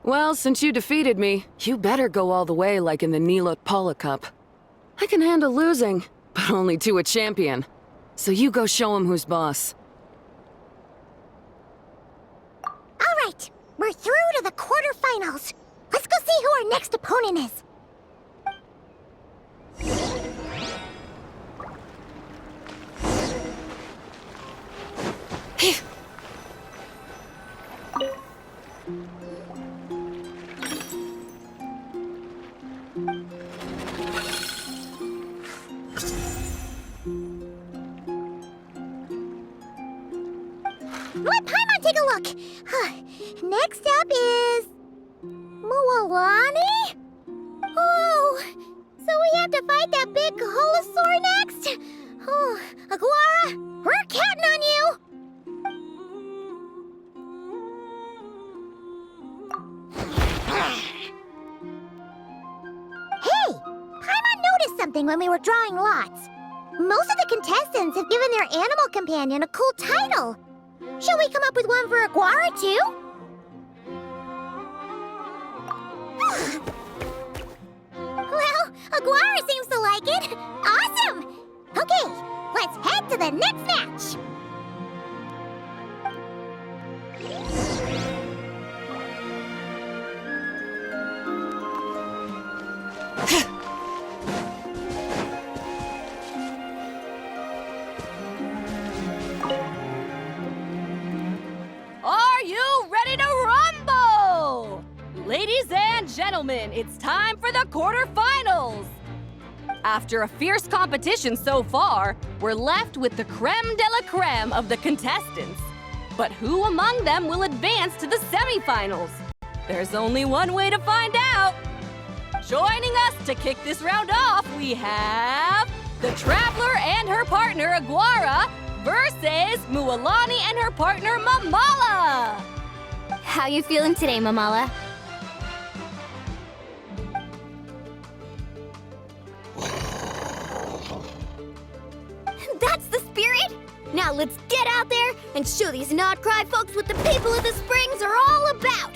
Well, since you defeated me, you better go all the way like in the Nod-Krai Cup. I can handle losing, but only to a champion. So you go show him who's boss. All right, we're through to the quarterfinals. Let's go see who our next opponent is. Let Paimon take a look. Next up is... Mualani? Oh, so we have to fight that big Holosaur next? Oh, Aguara, we're counting on you! Hey, Paimon noticed something when we were drawing lots. Most of the contestants have given their animal companion a cool title. Shall we come up with one for Aguara, too? Well, Aguara seems to like it. Awesome! Okay, let's head to the next match. Are you ready to rumble? Ladies and gentlemen, it's time for the quarterfinals. After a fierce competition so far, we're left with the creme de la creme of the contestants. But who among them will advance to the semifinals? There's only one way to find out. Joining us to kick this round off, we have the Traveler and her partner Aguara versus Mualani and her partner Mamala. How you feeling today, Mamala? That's the spirit! Now let's get out there and show these Nod-Krai folks what the people of the Springs are all about!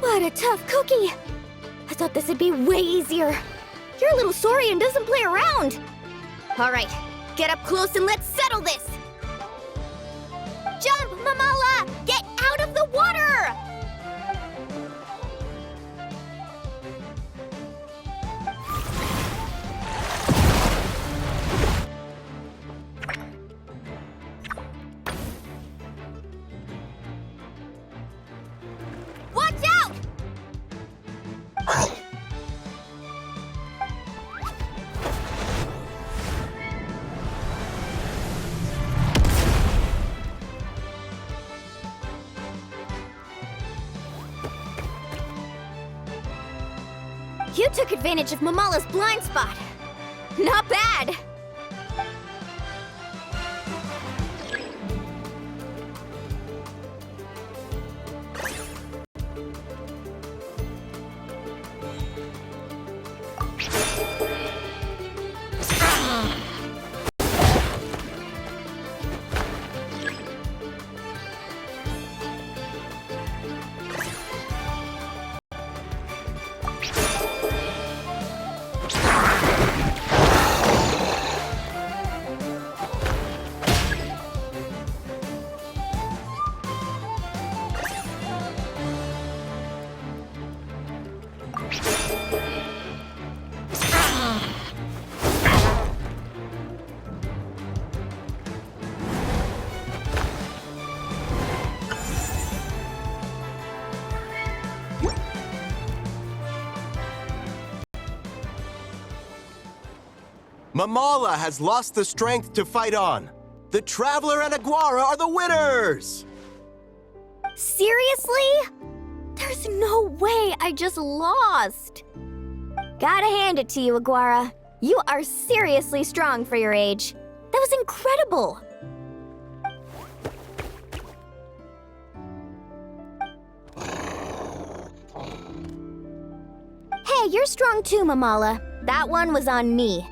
What a tough cookie! I thought this would be way easier. Your little Saurian doesn't play around. All right, get up close and let's settle this. Jump, Mamala! Get out of the water! Watch out! You took advantage of Mamala's blind spot. Not bad. Mamala has lost the strength to fight on. The Traveler and Aguara are the winners! Seriously? There's no way I just lost. Gotta hand it to you, Aguara. You are seriously strong for your age. That was incredible! Hey, you're strong too, Mamala. That one was on me.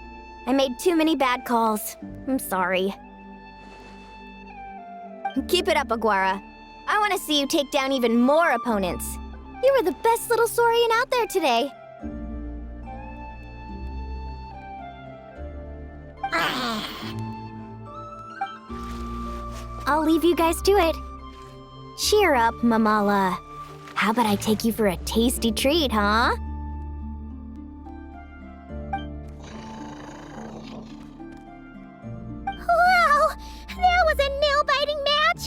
I made too many bad calls. I'm sorry. Keep it up, Aguara. I want to see you take down even more opponents. You were the best little Saurian out there today. I'll leave you guys to it. Cheer up, Mamala. How about I take you for a tasty treat, huh? Wow! That was a nail-biting match!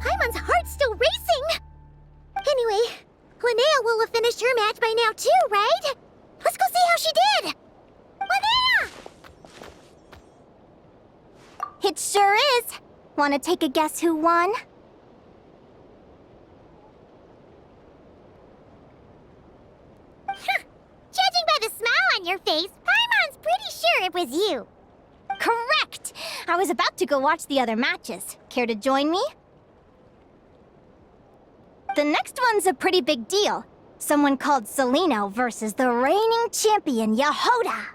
Paimon's heart's still racing! Anyway, Linnea will have finished her match by now too, right? Let's go see how she did! Linnea! It sure is. Want to take a guess who won? Judging by the smile on your face, Paimon's pretty sure it was you. Correct! I was about to go watch the other matches. Care to join me? The next one's a pretty big deal. Someone called Celino versus the reigning champion, Yehoda.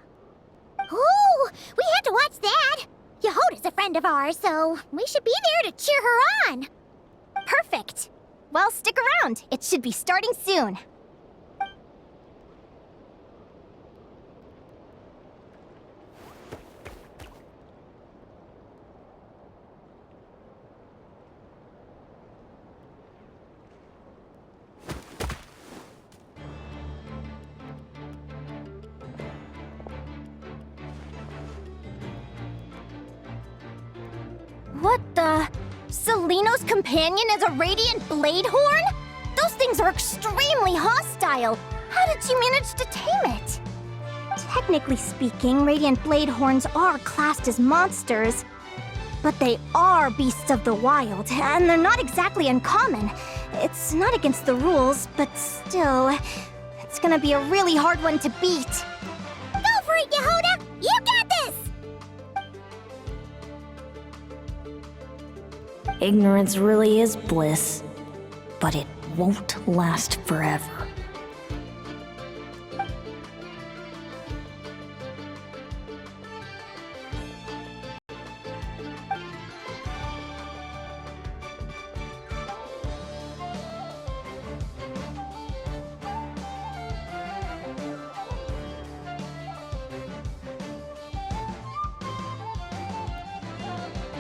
Ooh, we had to watch that. Yehoda's a friend of ours, so we should be there to cheer her on. Perfect. Well, stick around. It should be starting soon. What the? Celino's companion is a radiant blade horn? Those things are extremely hostile. How did you manage to tame it? Technically speaking, radiant blade horns are classed as monsters. But they are beasts of the wild, and they're not exactly uncommon. It's not against the rules, but still, it's gonna be a really hard one to beat. Go for it, Yehoda! You got this! Ignorance really is bliss, but it won't last forever.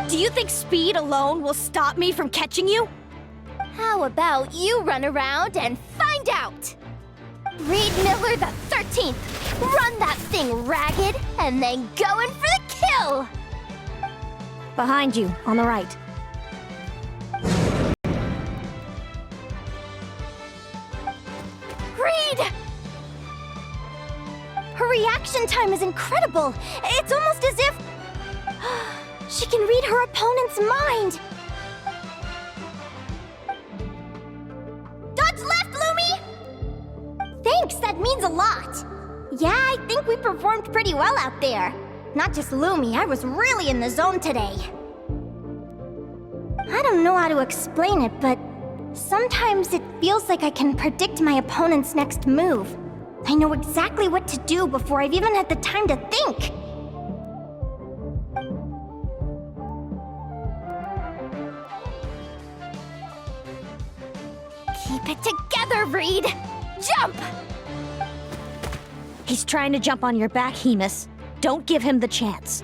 Do you think speed alone will stop me from catching you? How about you run around and find out? Reed Miller the 13th, run that thing ragged, and then go in for the kill! Behind you, on the right. Reed! Her reaction time is incredible. It's almost as if she can read her opponent's mind. Dodge left, Lumi! Thanks, that means a lot. Yeah, I think we performed pretty well out there. Not just Lumi, I was really in the zone today. I don't know how to explain it, but sometimes it feels like I can predict my opponent's next move. I know exactly what to do before I've even had the time to think. Keep it together, Reed! Jump! He's trying to jump on your back, Hemus. Don't give him the chance.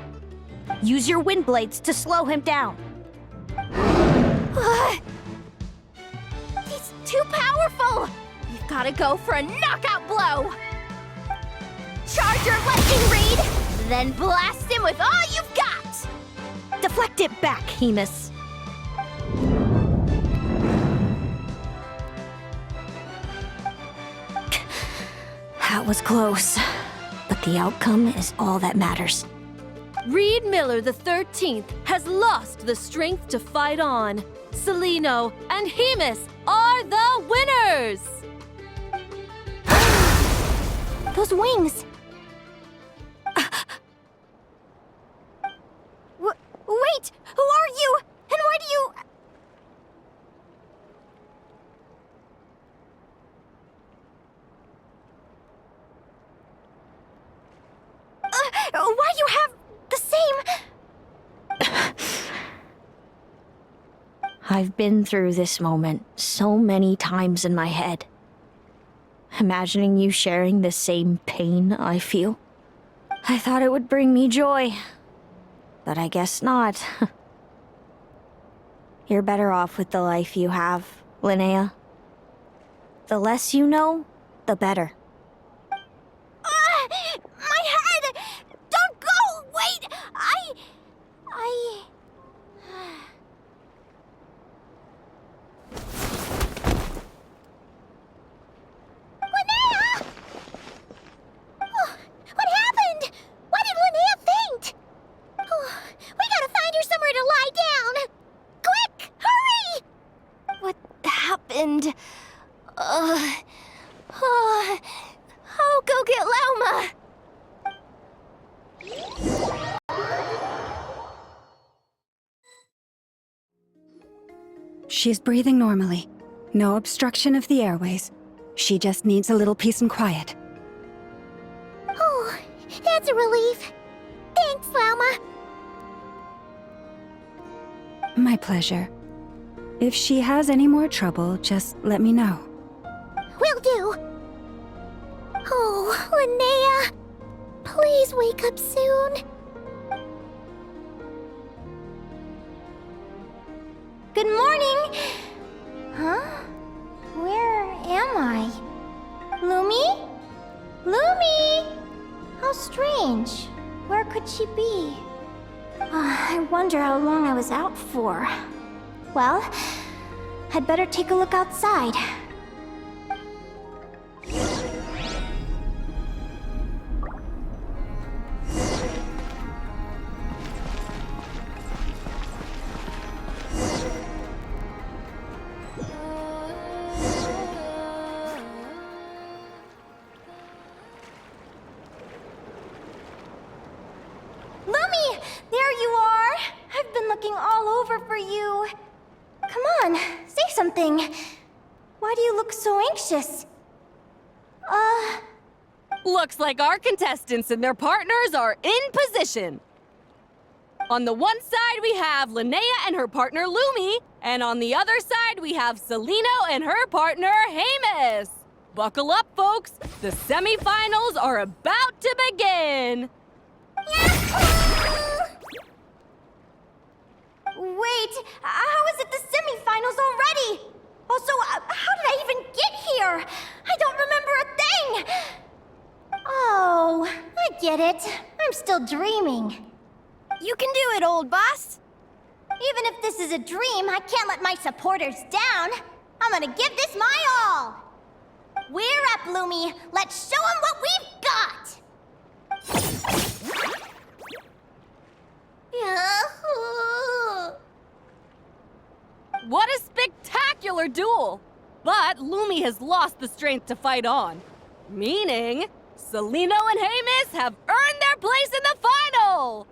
Use your wind blades to slow him down. He's too powerful! You've gotta go for a knockout blow! Charge your lightning, Reed! Then blast him with all you've got! Deflect it back, Hemus. That was close, but the outcome is all that matters. Reed Miller the 13th has lost the strength to fight on. Celino and Hemus are the winners! Those wings! Why you have the same... I've been through this moment so many times in my head. Imagining you sharing the same pain I feel. I thought it would bring me joy, but I guess not. You're better off with the life you have, Linnea. The less you know, the better. My head! Don't go! Wait! Linnea! Oh, what happened? Why did Linnea faint? Oh, we gotta find her somewhere to lie down. Quick! Hurry! What happened? I'll go get Lauma! She's breathing normally. No obstruction of the airways. She just needs a little peace and quiet. Oh, that's a relief. Thanks, Lauma. My pleasure. If she has any more trouble, just let me know. Will do. Oh, Linnea. Please wake up soon. Good morning! Huh? Where am I? Lumi? Lumi! How strange. Where could she be? I wonder how long I was out for. Well, I'd better take a look outside. Lumi! There you are! I've been looking all over for you. Come on, say something. Why do you look so anxious? Looks like our contestants and their partners are in position. On the one side, we have Linnea and her partner Lumi, and on the other side, we have Celino and her partner Haymis. Buckle up, folks. The semifinals are about to begin. Wait, how is it the semifinals already? Also, how did I even get here? I don't remember a thing! Oh, I get it. I'm still dreaming. You can do it, old boss. Even if this is a dream, I can't let my supporters down. I'm gonna give this my all. We're up, Lumi. Let's show them what we've got! What a spectacular duel! But Lumi has lost the strength to fight on. Meaning, Celino and Haymis have earned their place in the final!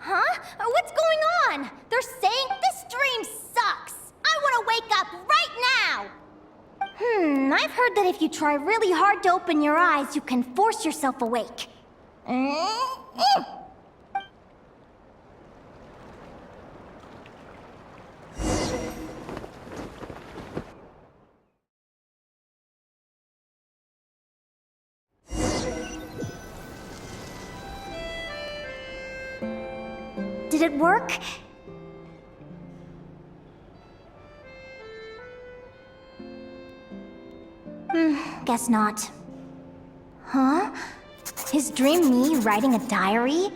Huh? What's going on? They're saying this dream sucks. I want to wake up right now. I've heard that if you try really hard to open your eyes, you can force yourself awake. Did it work? Guess not. Huh? Is Dream me writing a diary?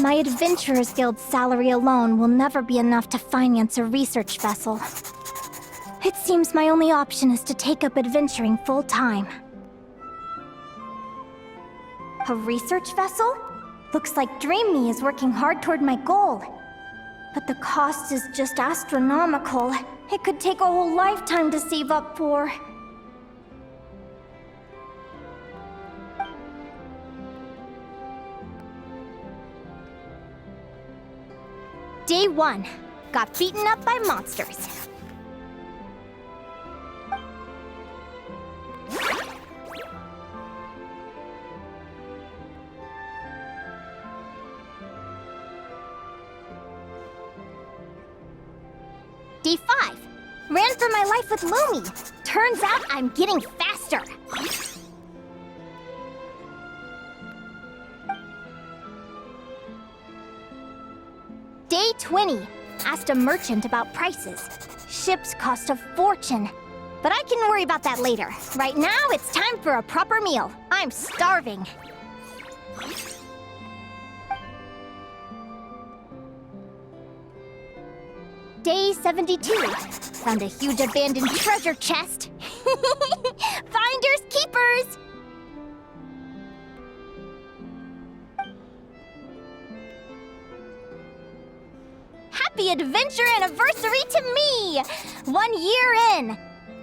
My Adventurers Guild salary alone will never be enough to finance a research vessel. It seems my only option is to take up adventuring full-time. A research vessel? Looks like Dream Me is working hard toward my goal. But the cost is just astronomical. It could take a whole lifetime to save up for. Day 1. Got beaten up by monsters. Day 5. Ran for my life with Lumi. Turns out I'm getting faster. Day 20. Asked a merchant about prices. Ships cost a fortune. But I can worry about that later. Right now, it's time for a proper meal. I'm starving. Day 72. Found a huge abandoned treasure chest. Finders keepers! Happy adventure anniversary to me! 1 year in!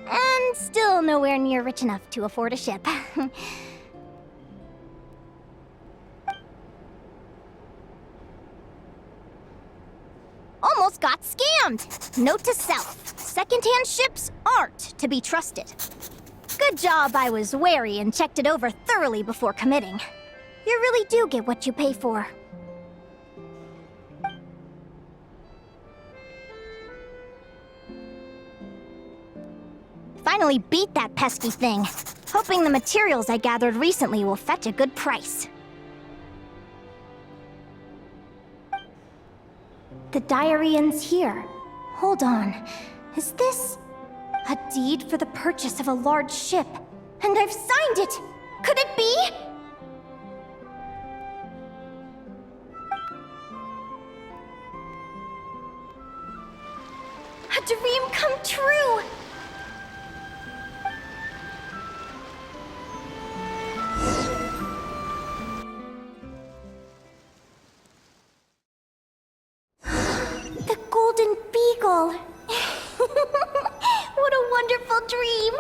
And still nowhere near rich enough to afford a ship. Almost got scammed! Note to self, secondhand ships aren't to be trusted. Good job I was wary and checked it over thoroughly before committing. You really do get what you pay for. Finally beat that pesky thing. Hoping the materials I gathered recently will fetch a good price. The diary ends here. Hold on. Is this a deed for the purchase of a large ship? And I've signed it! Could it be? A dream come true! The Golden Beagle! What a wonderful dream!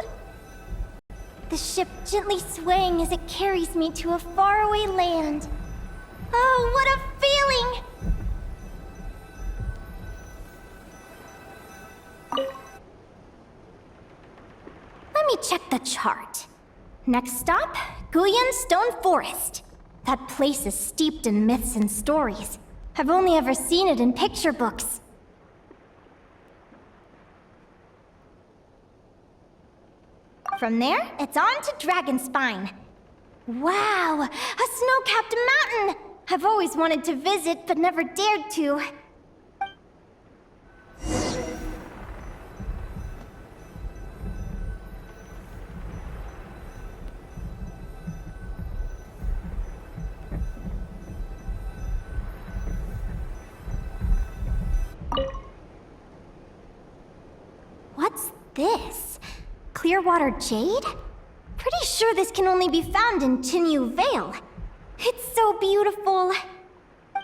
The ship gently swaying as it carries me to a faraway land. Oh, what a feeling! Let me check the chart. Next stop, Guyan Stone Forest. That place is steeped in myths and stories. I've only ever seen it in picture books. From there, it's on to Dragonspine. Wow, a snow-capped mountain! I've always wanted to visit, but never dared to. What's this? Clearwater jade? Pretty sure this can only be found in Chinyu Vale. It's so beautiful.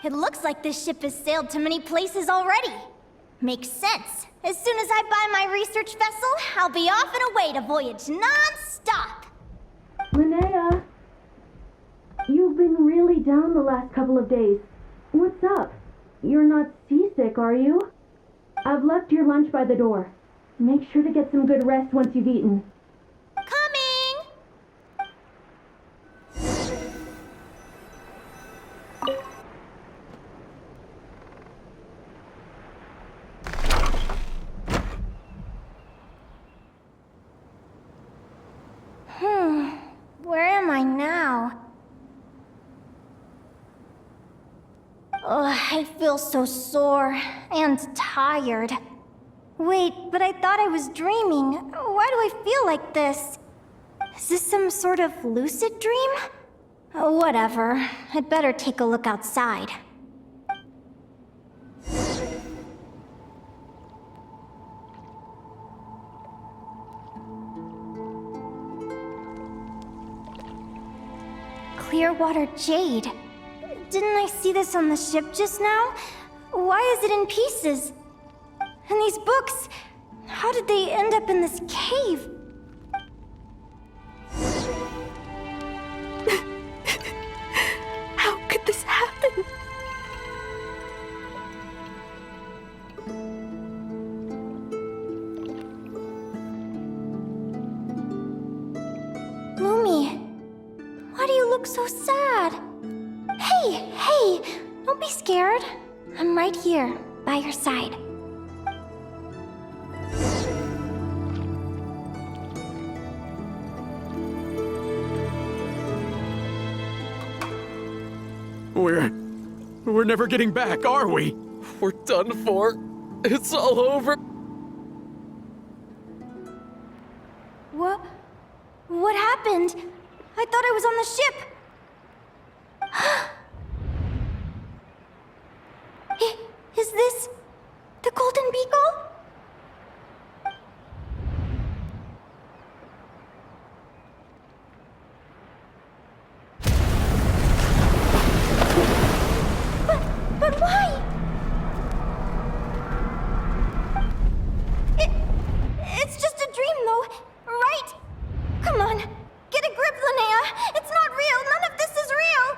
It looks like this ship has sailed to many places already. Makes sense. As soon as I buy my research vessel, I'll be off and away to voyage non-stop. Linnea! You've been really down the last couple of days. What's up? You're not seasick, are you? I've left your lunch by the door. Make sure to get some good rest once you've eaten. Coming! Where am I now? I feel so sore and tired. Wait, but I thought I was dreaming. Why do I feel like this? Is this some sort of lucid dream? Whatever. I'd better take a look outside. Clearwater jade. Didn't I see this on the ship just now? Why is it in pieces? And these books, how did they end up in this cave? How could this happen? Lumi, why do you look so sad? Hey, don't be scared. I'm right here, by your side. We're never getting back, are we? We're done for. It's all over. What happened? I thought I was on the ship. Is this the Golden Beagle? But why? It's just a dream, though, right? Come on, get a grip, Linnea. It's not real. None of this is real.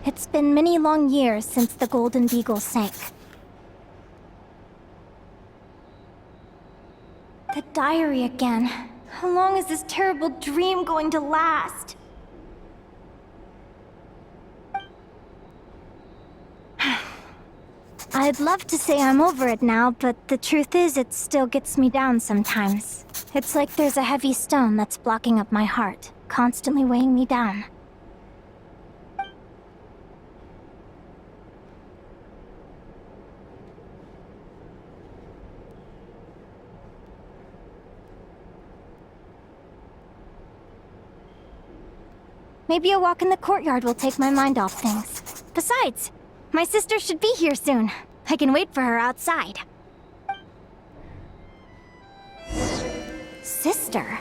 It's been many long years since the Golden Beagle sank. The diary again. How long is this terrible dream going to last? I'd love to say I'm over it now, but the truth is it still gets me down sometimes. It's like there's a heavy stone that's blocking up my heart, constantly weighing me down. Maybe a walk in the courtyard will take my mind off things. Besides, my sister should be here soon. I can wait for her outside. Sister?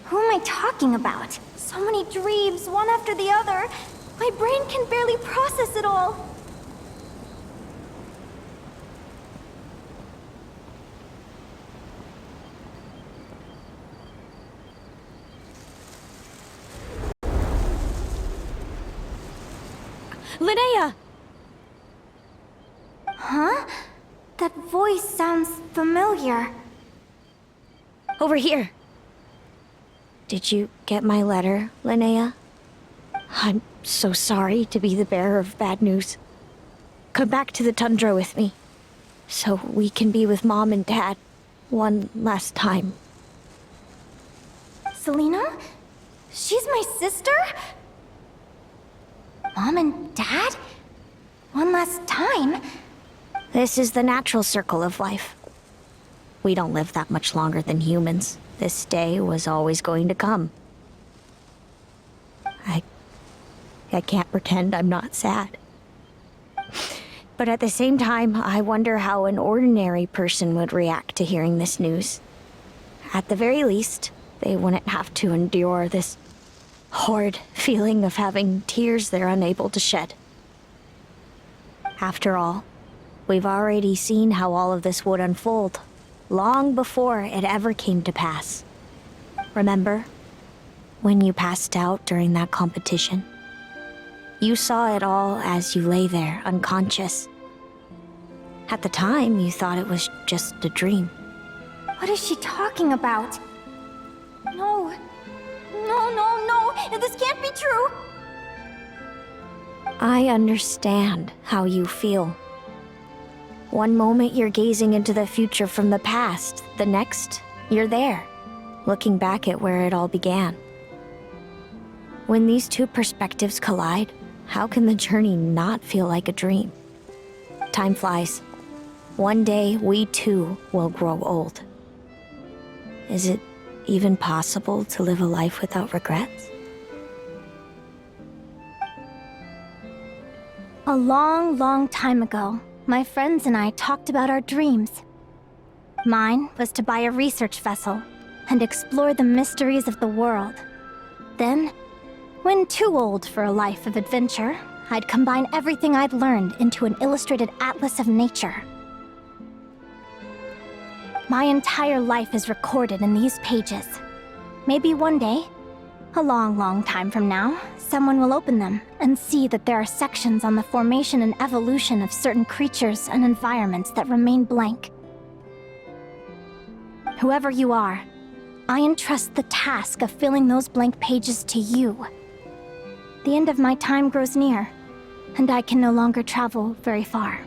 Who am I talking about? So many dreams, one after the other. My brain can barely process it all. Linnea! Huh? That voice sounds familiar. Over here. Did you get my letter, Linnea? I'm so sorry to be the bearer of bad news. Come back to the tundra with me, so we can be with Mom and Dad one last time. Selena? She's my sister? Mom and Dad? One last time? This is the natural circle of life. We don't live that much longer than humans. This day was always going to come. I can't pretend I'm not sad. But at the same time, I wonder how an ordinary person would react to hearing this news. At the very least, they wouldn't have to endure this horrid feeling of having tears they're unable to shed. After all, we've already seen how all of this would unfold, long before it ever came to pass. Remember, when you passed out during that competition? You saw it all as you lay there, unconscious. At the time, you thought it was just a dream. What is she talking about? No. No. This can't be true. I understand how you feel. One moment you're gazing into the future from the past, the next, you're there, looking back at where it all began. When these two perspectives collide, how can the journey not feel like a dream? Time flies. One day, we too will grow old. Is it even possible to live a life without regrets? A long time ago, my friends and I talked about our dreams. Mine was to buy a research vessel and explore the mysteries of the world. Then, when too old for a life of adventure, I'd combine everything I'd learned into an illustrated atlas of nature. My entire life is recorded in these pages. Maybe one day, a long time from now, someone will open them and see that there are sections on the formation and evolution of certain creatures and environments that remain blank. Whoever you are, I entrust the task of filling those blank pages to you. The end of my time grows near, and I can no longer travel very far.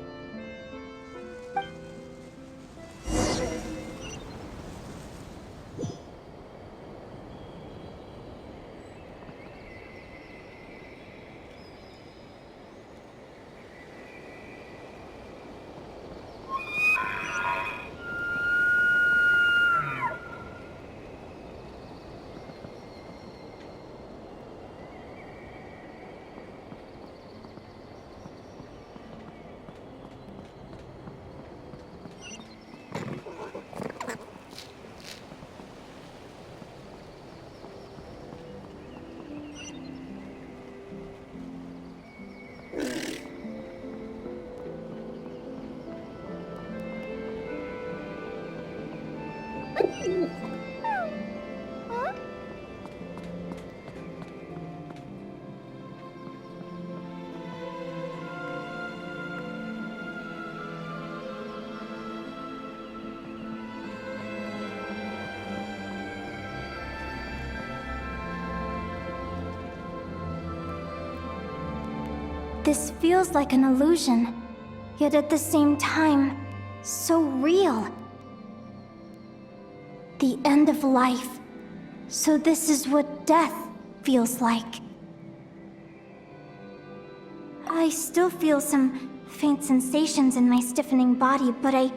This feels like an illusion, yet at the same time, so real. The end of life. So this is what death feels like. I still feel some faint sensations in my stiffening body, but I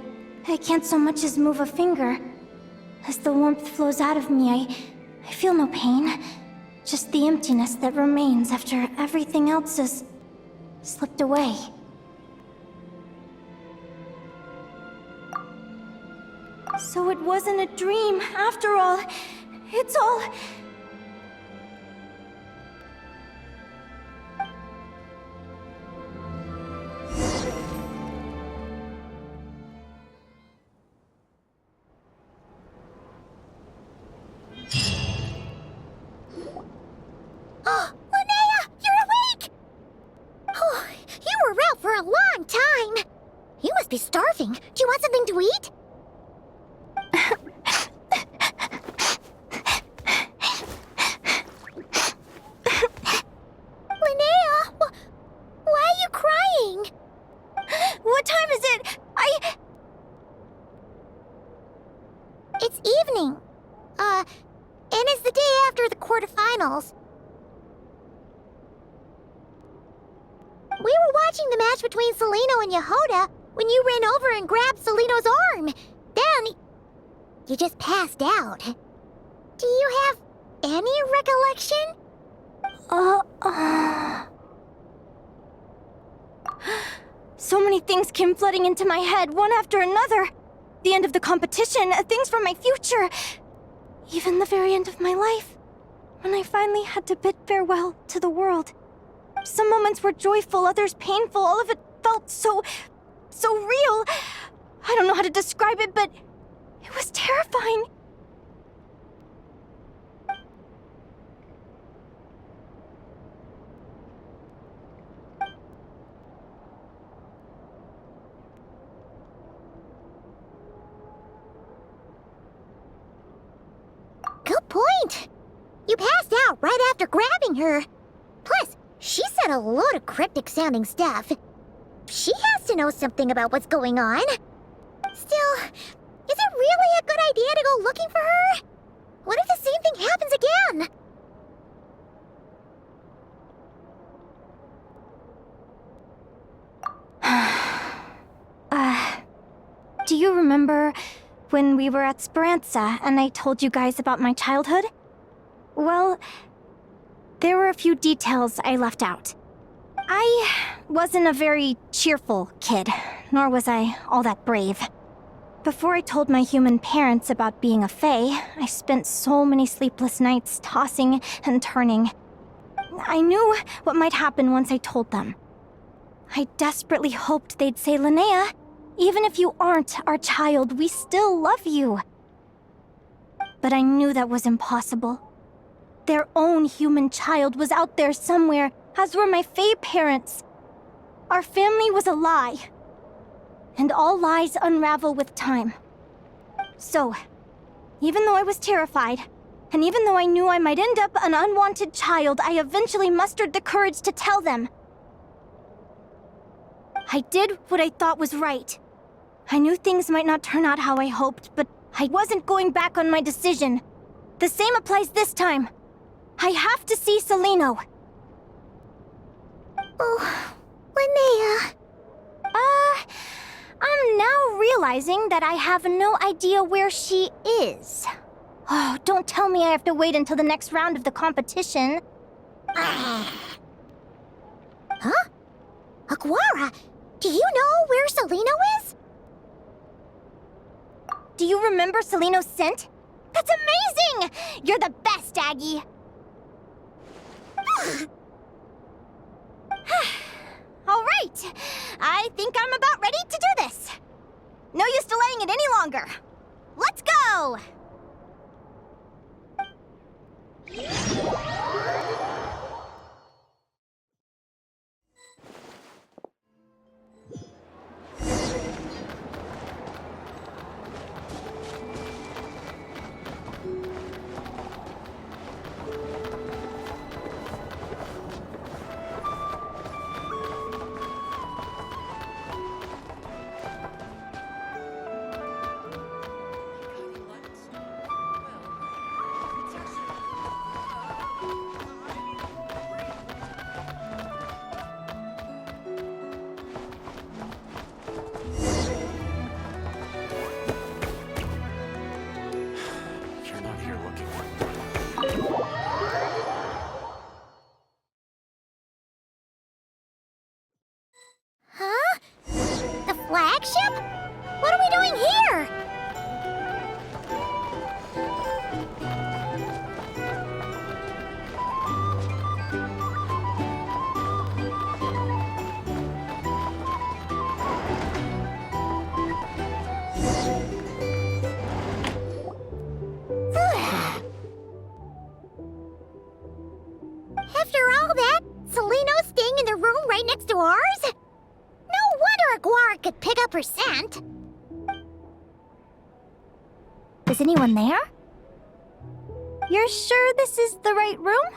can't so much as move a finger. As the warmth flows out of me, I feel no pain. Just the emptiness that remains after everything else is slipped away. So it wasn't a dream, after all. It's all... Oh, Linnea, you're awake! Oh, you were out for a long time. You must be starving. Do you want something to eat? Linnea, why are you crying? What time is it? It's evening. And it's the day after the quarterfinals. We were watching the match between Celino and Yehoda when you ran over and grabbed Celino's arm. Then, you just passed out. Do you have any recollection? So many things came flooding into my head, one after another. The end of the competition, things from my future. Even the very end of my life. When I finally had to bid farewell to the world. Some moments were joyful, others painful. All of it felt so real. I don't know how to describe it, but it was terrifying. Good point. You passed out right after grabbing her. Plus, she said a load of cryptic-sounding stuff. She has to know something about what's going on. Still, is it really a good idea to go looking for her? What if the same thing happens again? Do you remember when we were at Speranza and I told you guys about my childhood? Well, there were a few details I left out. I wasn't a very cheerful kid, nor was I all that brave. Before I told my human parents about being a fae, I spent so many sleepless nights tossing and turning. I knew what might happen once I told them. I desperately hoped they'd say, "Linnea, even if you aren't our child, we still love you." But I knew that was impossible. Their own human child was out there somewhere, as were my fae parents. Our family was a lie. And all lies unravel with time. So, even though I was terrified, and even though I knew I might end up an unwanted child, I eventually mustered the courage to tell them. I did what I thought was right. I knew things might not turn out how I hoped, but I wasn't going back on my decision. The same applies this time. I have to see Celino. Oh, Linnea. I'm now realizing that I have no idea where she is. Oh, don't tell me I have to wait until the next round of the competition. Huh? Aguara, do you know where Celino is? Do you remember Celino's scent? That's amazing! You're the best, Aggie! All right, I think I'm about ready to do this. No use delaying it any longer. Let's go! Huh? The flagship? What are we doing here? After all that, Celino's staying in the room right next to ours? No wonder Aguara could pick up her scent. Is anyone there? You're sure this is the right room?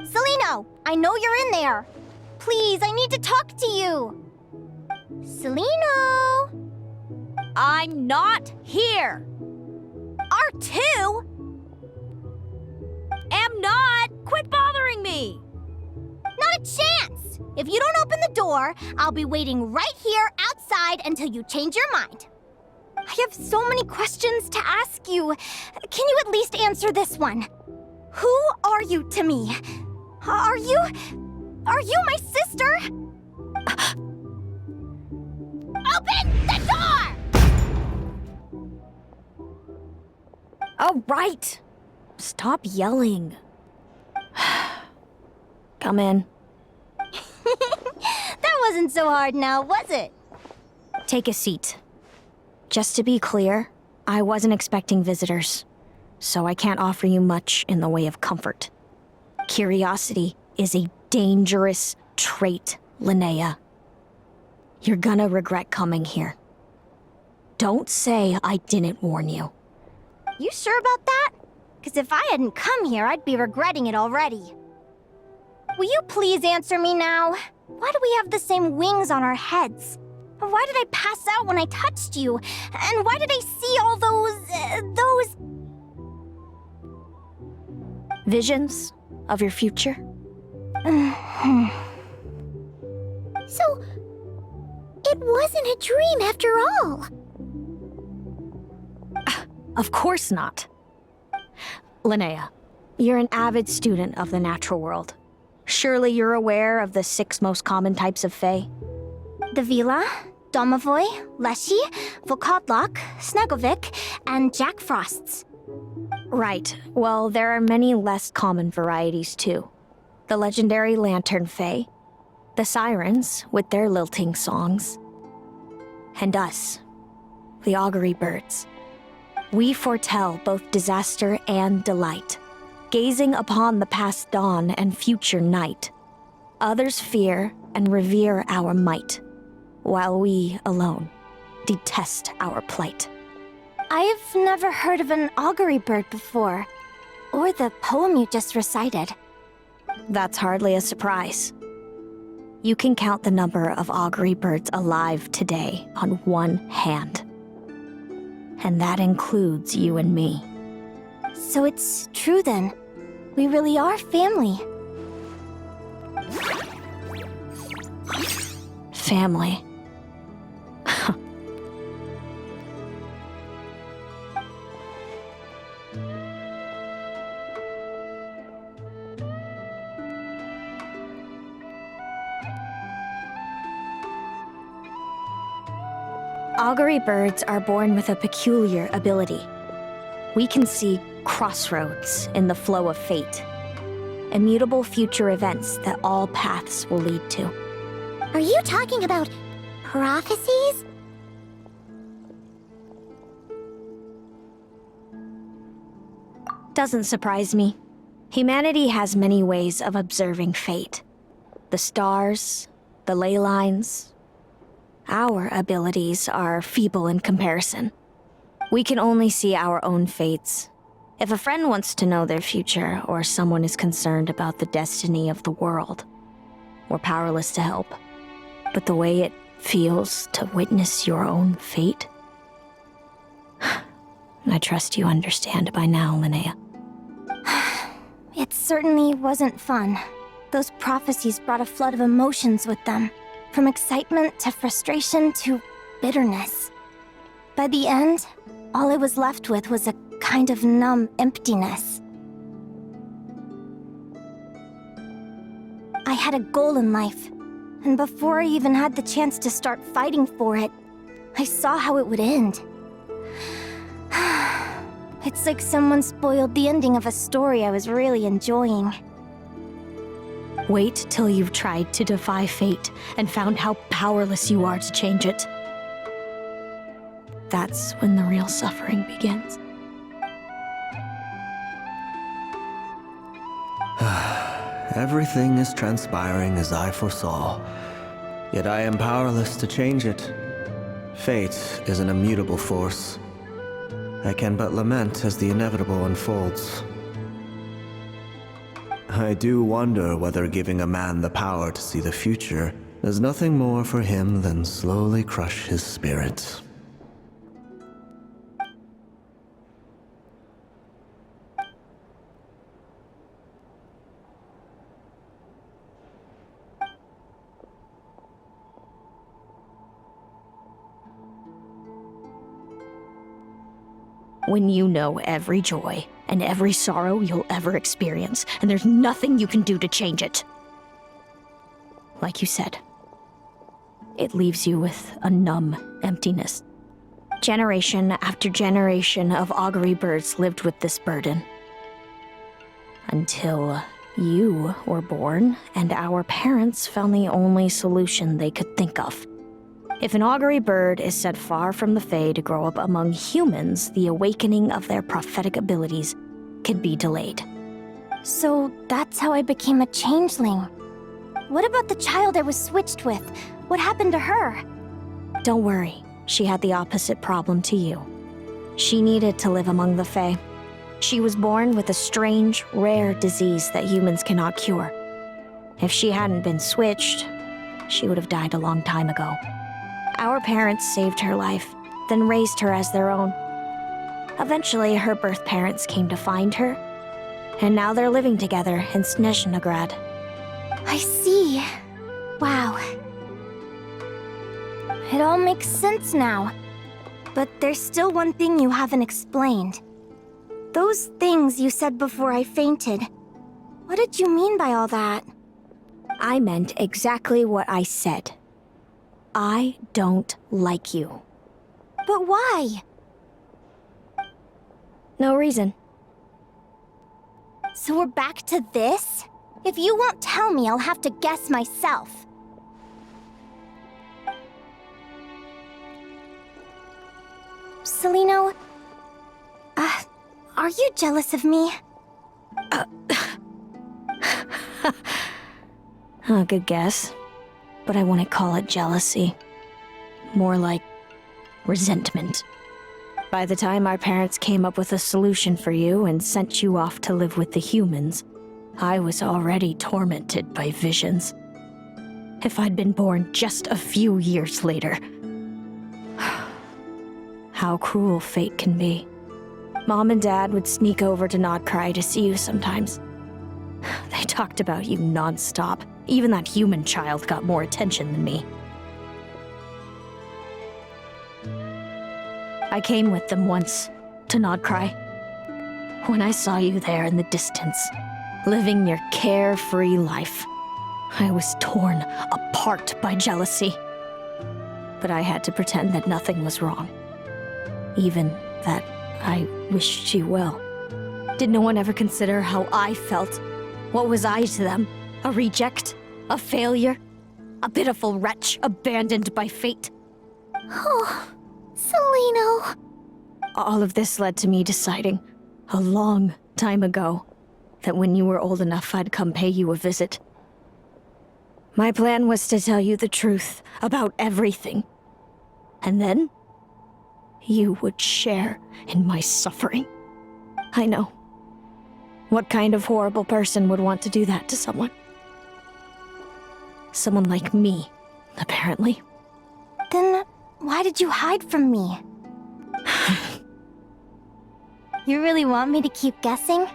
Celino, I know you're in there. Please, I need to talk to you. Celino! I'm not here. R2? Am not. Quit bothering me. Not a chance! If you don't open the door, I'll be waiting right here outside until you change your mind. I have so many questions to ask you. Can you at least answer this one? Who are you to me? Are you my sister? Open the door! All right. Stop yelling. Come in. That wasn't so hard now, was it? Take a seat. Just to be clear, I wasn't expecting visitors, so I can't offer you much in the way of comfort. Curiosity is a dangerous trait, Linnea. You're gonna regret coming here. Don't say I didn't warn you. You sure about that? Because if I hadn't come here, I'd be regretting it already. Will you please answer me now? Why do we have the same wings on our heads? Why did I pass out when I touched you? And why did I see all those... Visions of your future? So, it wasn't a dream after all. Of course not. Linnea, you're an avid student of the natural world. Surely you're aware of the 6 most common types of Fae? The Vila, Domovoy, Leshy, Volkodlok, Snegovic, and Jack Frosts. Right. Well, there are many less common varieties too. The legendary Lantern Fae, the Sirens with their lilting songs, and us, the Augury Birds. We foretell both disaster and delight, gazing upon the past dawn and future night. Others fear and revere our might, while we alone detest our plight. I've never heard of an augury bird before, or the poem you just recited. That's hardly a surprise. You can count the number of augury birds alive today on one hand. And that includes you and me. So it's true then. We really are family. Family. Augury birds are born with a peculiar ability. We can see crossroads in the flow of fate. Immutable future events that all paths will lead to. Are you talking about prophecies? Doesn't surprise me. Humanity has many ways of observing fate. The stars, the ley lines. Our abilities are feeble in comparison. We can only see our own fates. If a friend wants to know their future, or someone is concerned about the destiny of the world, we're powerless to help. But the way it feels to witness your own fate, I trust you understand by now, Linnea. It certainly wasn't fun. Those prophecies brought a flood of emotions with them. From excitement to frustration to bitterness. By the end, all I was left with was a kind of numb emptiness. I had a goal in life, and before I even had the chance to start fighting for it, I saw how it would end. It's like someone spoiled the ending of a story I was really enjoying. Wait till you've tried to defy fate and found how powerless you are to change it. That's when the real suffering begins. Everything is transpiring as I foresaw, yet I am powerless to change it. Fate is an immutable force. I can but lament as the inevitable unfolds. I do wonder whether giving a man the power to see the future does nothing more for him than slowly crush his spirit. When you know every joy and every sorrow you'll ever experience, and there's nothing you can do to change it. Like you said, it leaves you with a numb emptiness. Generation after generation of augury birds lived with this burden. Until you were born, and our parents found the only solution they could think of. If an augury bird is set far from the Fae to grow up among humans, the awakening of their prophetic abilities can be delayed. So that's how I became a changeling. What about the child I was switched with? What happened to her? Don't worry, she had the opposite problem to you. She needed to live among the Fae. She was born with a strange, rare disease that humans cannot cure. If she hadn't been switched, she would have died a long time ago. Our parents saved her life, then raised her as their own. Eventually, her birth parents came to find her, and now they're living together in Snezhnograd. I see. Wow. It all makes sense now. But there's still one thing you haven't explained. Those things you said before I fainted. What did you mean by all that? I meant exactly what I said. I don't like you. But why? No reason. So we're back to this? If you won't tell me, I'll have to guess myself. Celino, are you jealous of me? Good guess. But I wouldn't call it jealousy. More like resentment. By the time our parents came up with a solution for you and sent you off to live with the humans, I was already tormented by visions. If I'd been born just a few years later. How cruel fate can be. Mom and Dad would sneak over to Nod-Krai to see you sometimes. They talked about you non-stop. Even that human child got more attention than me. I came with them once, to Nod-Krai. When I saw you there in the distance, living your carefree life, I was torn apart by jealousy. But I had to pretend that nothing was wrong. Even that I wished you well. Did no one ever consider how I felt? What was I to them? A reject? A failure? A pitiful wretch abandoned by fate? Oh, Celino. All of this led to me deciding, a long time ago, that when you were old enough, I'd come pay you a visit. My plan was to tell you the truth about everything. And then, you would share in my suffering. I know. What kind of horrible person would want to do that to someone? Someone like me, apparently. Then why did you hide from me? You really want me to keep guessing?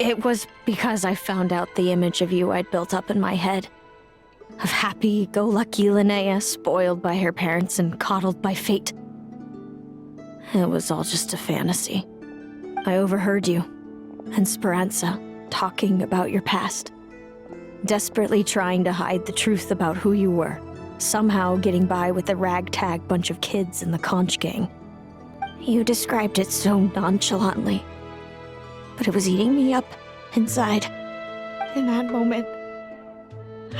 It was because I found out the image of you I'd built up in my head. Of happy-go-lucky Linnea, spoiled by her parents and coddled by fate. It was all just a fantasy. I overheard you, and Speranza, talking about your past. Desperately trying to hide the truth about who you were. Somehow getting by with a ragtag bunch of kids in the conch gang. You described it so nonchalantly. But it was eating me up, inside. In that moment,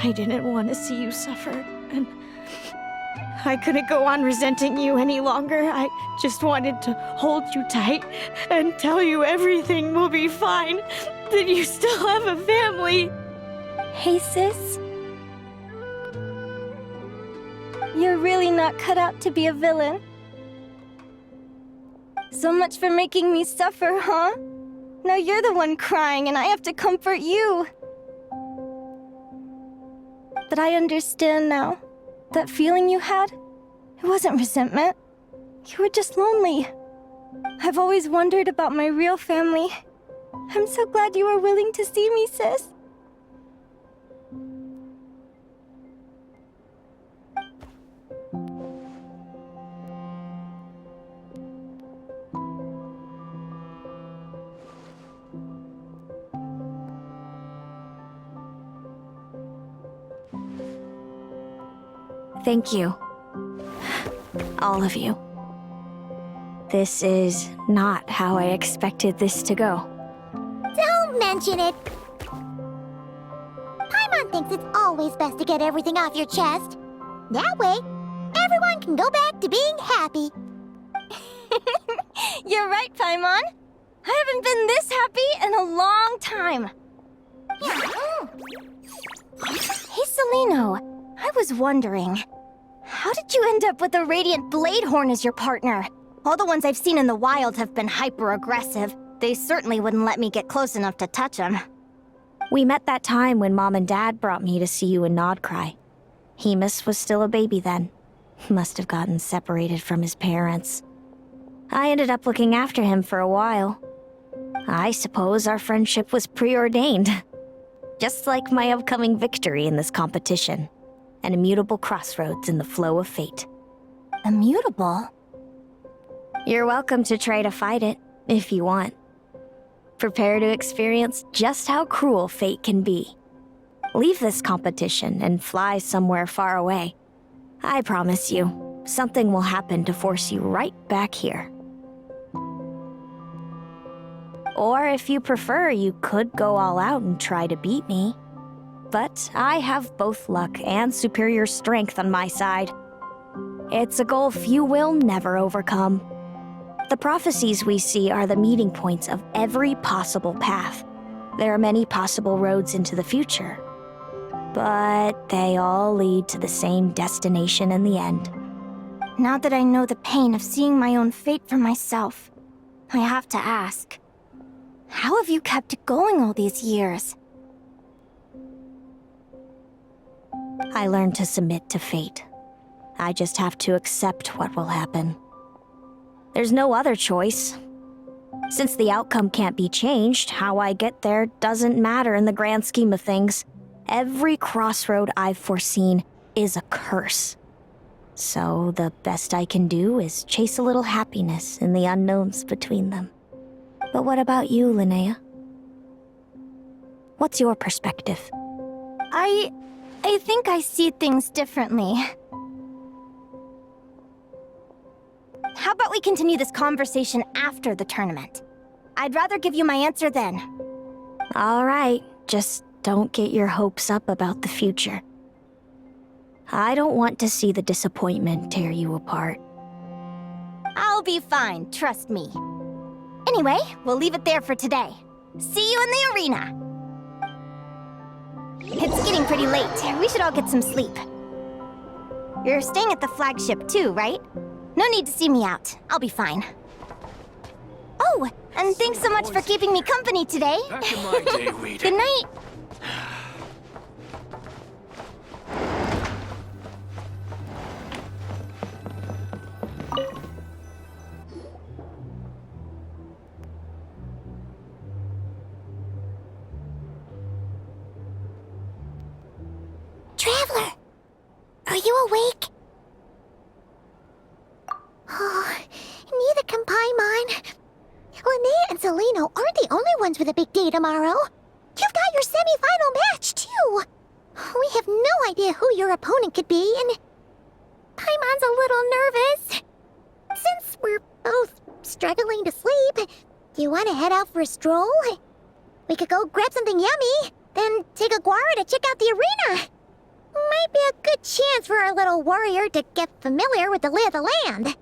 I didn't want to see you suffer, and I couldn't go on resenting you any longer. I just wanted to hold you tight and tell you everything will be fine, that you still have a family. Hey, sis. You're really not cut out to be a villain. So much for making me suffer, huh? Now you're the one crying and I have to comfort you. But I understand now. That feeling you had, it wasn't resentment. You were just lonely. I've always wondered about my real family. I'm so glad you were willing to see me, sis. Thank you. All of you. This is not how I expected this to go. Don't mention it. Paimon thinks it's always best to get everything off your chest. That way, everyone can go back to being happy. You're right, Paimon. I haven't been this happy in a long time. Hey, Celino. I was wondering, how did you end up with a Radiant Bladehorn as your partner? All the ones I've seen in the wild have been hyper-aggressive. They certainly wouldn't let me get close enough to touch them. We met that time when Mom and Dad brought me to see you in Nod-Krai. Hemus was still a baby then. Must have gotten separated from his parents. I ended up looking after him for a while. I suppose our friendship was preordained. Just like my upcoming victory in this competition. An immutable crossroads in the flow of fate. Immutable? You're welcome to try to fight it, if you want. Prepare to experience just how cruel fate can be. Leave this competition and fly somewhere far away. I promise you, something will happen to force you right back here. Or if you prefer, you could go all out and try to beat me. But I have both luck and superior strength on my side. It's a goal few will never overcome. The prophecies we see are the meeting points of every possible path. There are many possible roads into the future. But they all lead to the same destination in the end. Now that I know the pain of seeing my own fate for myself, I have to ask, How have you kept it going all these years? I learned to submit to fate. I just have to accept what will happen. There's no other choice. Since the outcome can't be changed, how I get there doesn't matter in the grand scheme of things. Every crossroad I've foreseen is a curse. So the best I can do is chase a little happiness in the unknowns between them. But what about you, Linnea? What's your perspective? I think I see things differently. How about we continue this conversation after the tournament? I'd rather give you my answer then. All right, just don't get your hopes up about the future. I don't want to see the disappointment tear you apart. I'll be fine, trust me. Anyway, we'll leave it there for today. See you in the arena! It's getting pretty late. We should all get some sleep. You're staying at the flagship too, right? No need to see me out. I'll be fine. Oh, and thanks so much for keeping me company today. Back in my day, we'd... Good night. Traveler! Are you awake? Oh, neither can Paimon. Linnea and Celino aren't the only ones with a big day tomorrow. You've got your semi-final match, too. We have no idea who your opponent could be, and Paimon's a little nervous. Since we're both struggling to sleep, you want to head out for a stroll? We could go grab something yummy, then take a guara to check out the arena. Might be a good chance for our little warrior to get familiar with the lay of the land.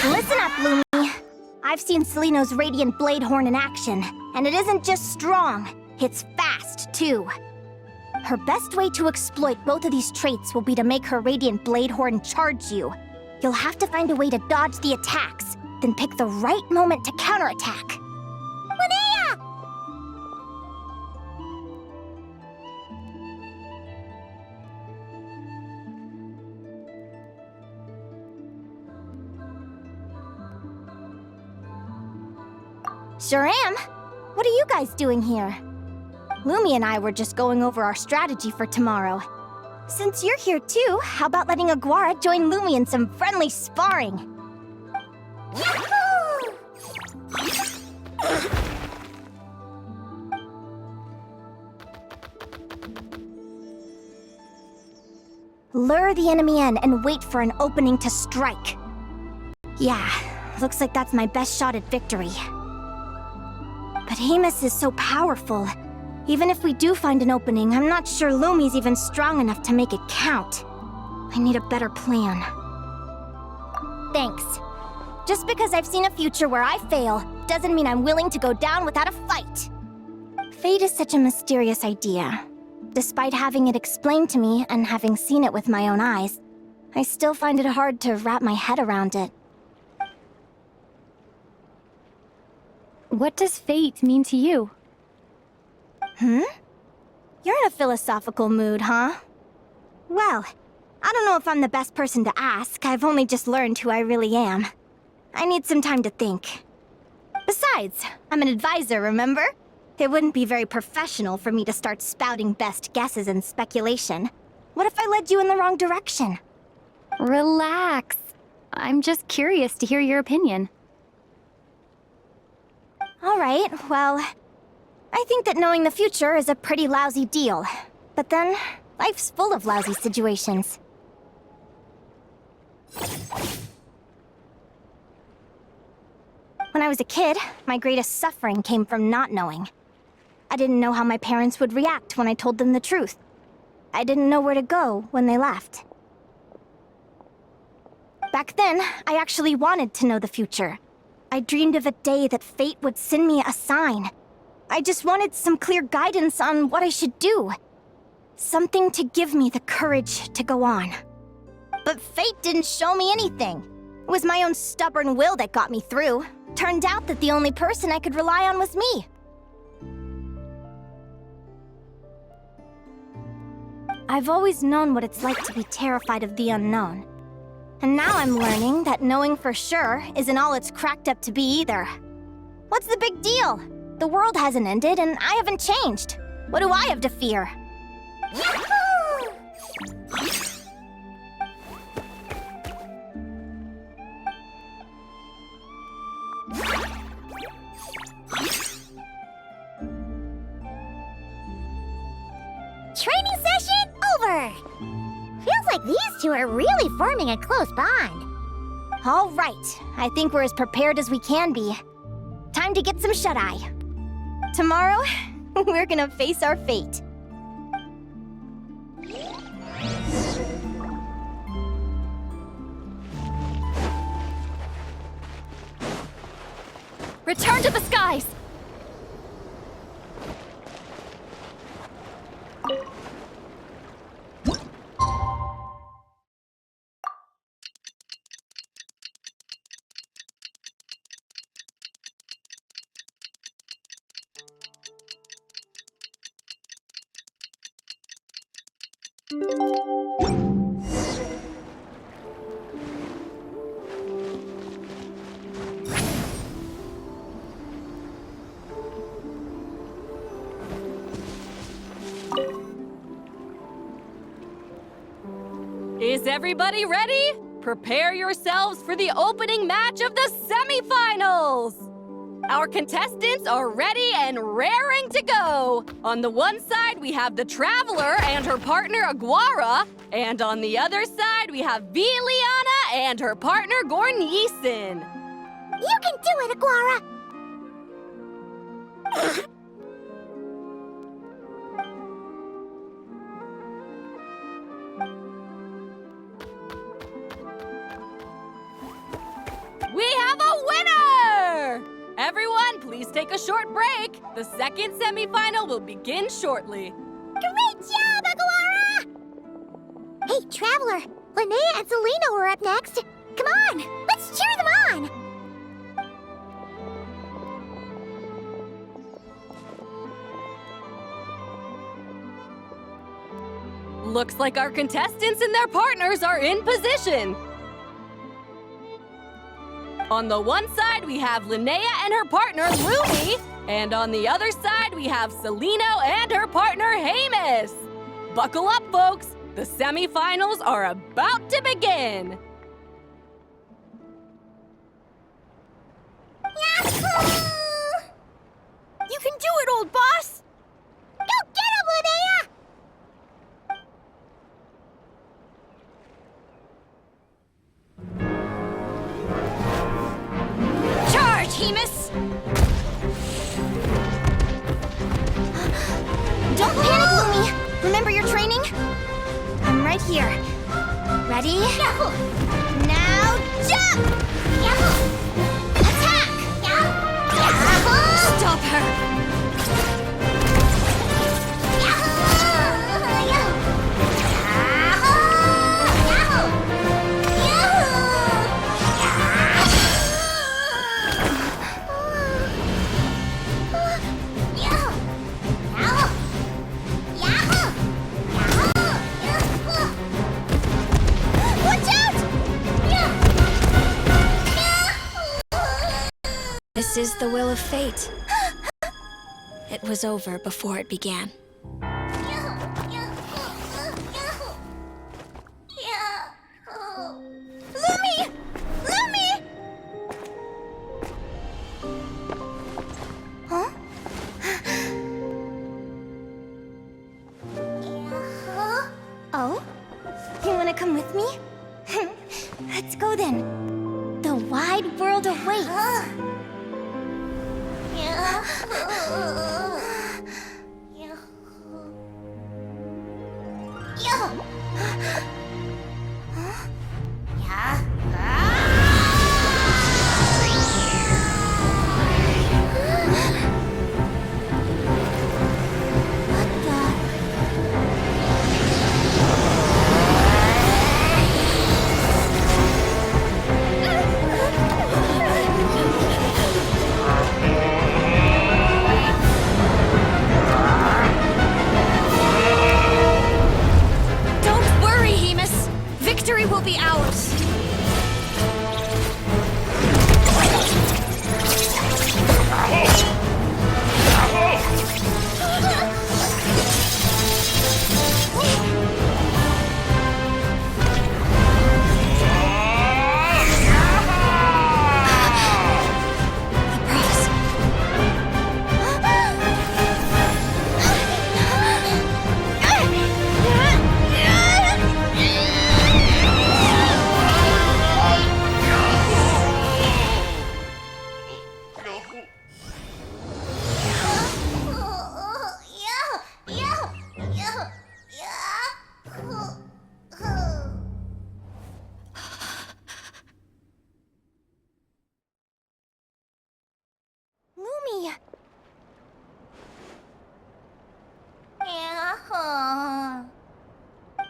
Listen up, Lumi. I've seen Celino's Radiant Bladehorn in action, and it isn't just strong, it's fast, too. Her best way to exploit both of these traits will be to make her Radiant Bladehorn charge you. You'll have to find a way to dodge the attacks, then pick the right moment to counterattack. Linnea! Sure am. What are you guys doing here? Lumi and I were just going over our strategy for tomorrow. Since you're here too, how about letting Aguara join Lumi in some friendly sparring? Yahoo! Lure the enemy in and wait for an opening to strike. Yeah, looks like that's my best shot at victory. But Amos is so powerful. Even if we do find an opening, I'm not sure Lumi's even strong enough to make it count. I need a better plan. Thanks. Just because I've seen a future where I fail, doesn't mean I'm willing to go down without a fight. Fate is such a mysterious idea. Despite having it explained to me and having seen it with my own eyes, I still find it hard to wrap my head around it. What does fate mean to you? You're in a philosophical mood, huh? Well, I don't know if I'm the best person to ask. I've only just learned who I really am. I need some time to think. Besides, I'm an advisor, remember? It wouldn't be very professional for me to start spouting best guesses and speculation. What if I led you in the wrong direction? Relax. I'm just curious to hear your opinion. All right, well, I think that knowing the future is a pretty lousy deal. But then, life's full of lousy situations. When I was a kid, my greatest suffering came from not knowing. I didn't know how my parents would react when I told them the truth. I didn't know where to go when they left. Back then, I actually wanted to know the future. I dreamed of a day that fate would send me a sign. I just wanted some clear guidance on what I should do. Something to give me the courage to go on. But fate didn't show me anything. It was my own stubborn will that got me through. Turned out that the only person I could rely on was me. I've always known what it's like to be terrified of the unknown. And now I'm learning that knowing for sure isn't all it's cracked up to be either. What's the big deal? The world hasn't ended and I haven't changed. What do I have to fear? Yahoo! Training session over! Feels like these two are really forming a close bond. All right, I think we're as prepared as we can be. Time to get some shut-eye. Tomorrow, we're gonna face our fate. Return to the skies! Is everybody ready? Prepare yourselves for the opening match of the semifinals! Our contestants are ready and raring to go! On the one side, we have the Traveler and her partner Aguara, and on the other side, we have Viliana and her partner Gornyesin. You can do it, Aguara! We have a winner! Everyone, please take a short break. The second semifinal will begin shortly. Great job, Aguara! Hey, Traveler, Linnea and Selena were up next. Come on, let's cheer them on! Looks like our contestants and their partners are in position. On the one side, we have Linnea and her partner, Lumi. And on the other side, we have Celino and her partner, Hamus. Buckle up, folks. The semifinals are about to begin. Yahoo! You can do it, old boss! Go get him, Linnea! Charge, Hamus! Don't panic, Lumi! Remember your training? I'm right here. Ready? Yahoo! Now jump! Yahoo! Attack! Yahoo! Stop her! This is the will of fate. It was over before it began. Lumi! Lumi! Huh? Oh? You wanna come with me? Let's go then. The wide world awaits. Victory will be ours!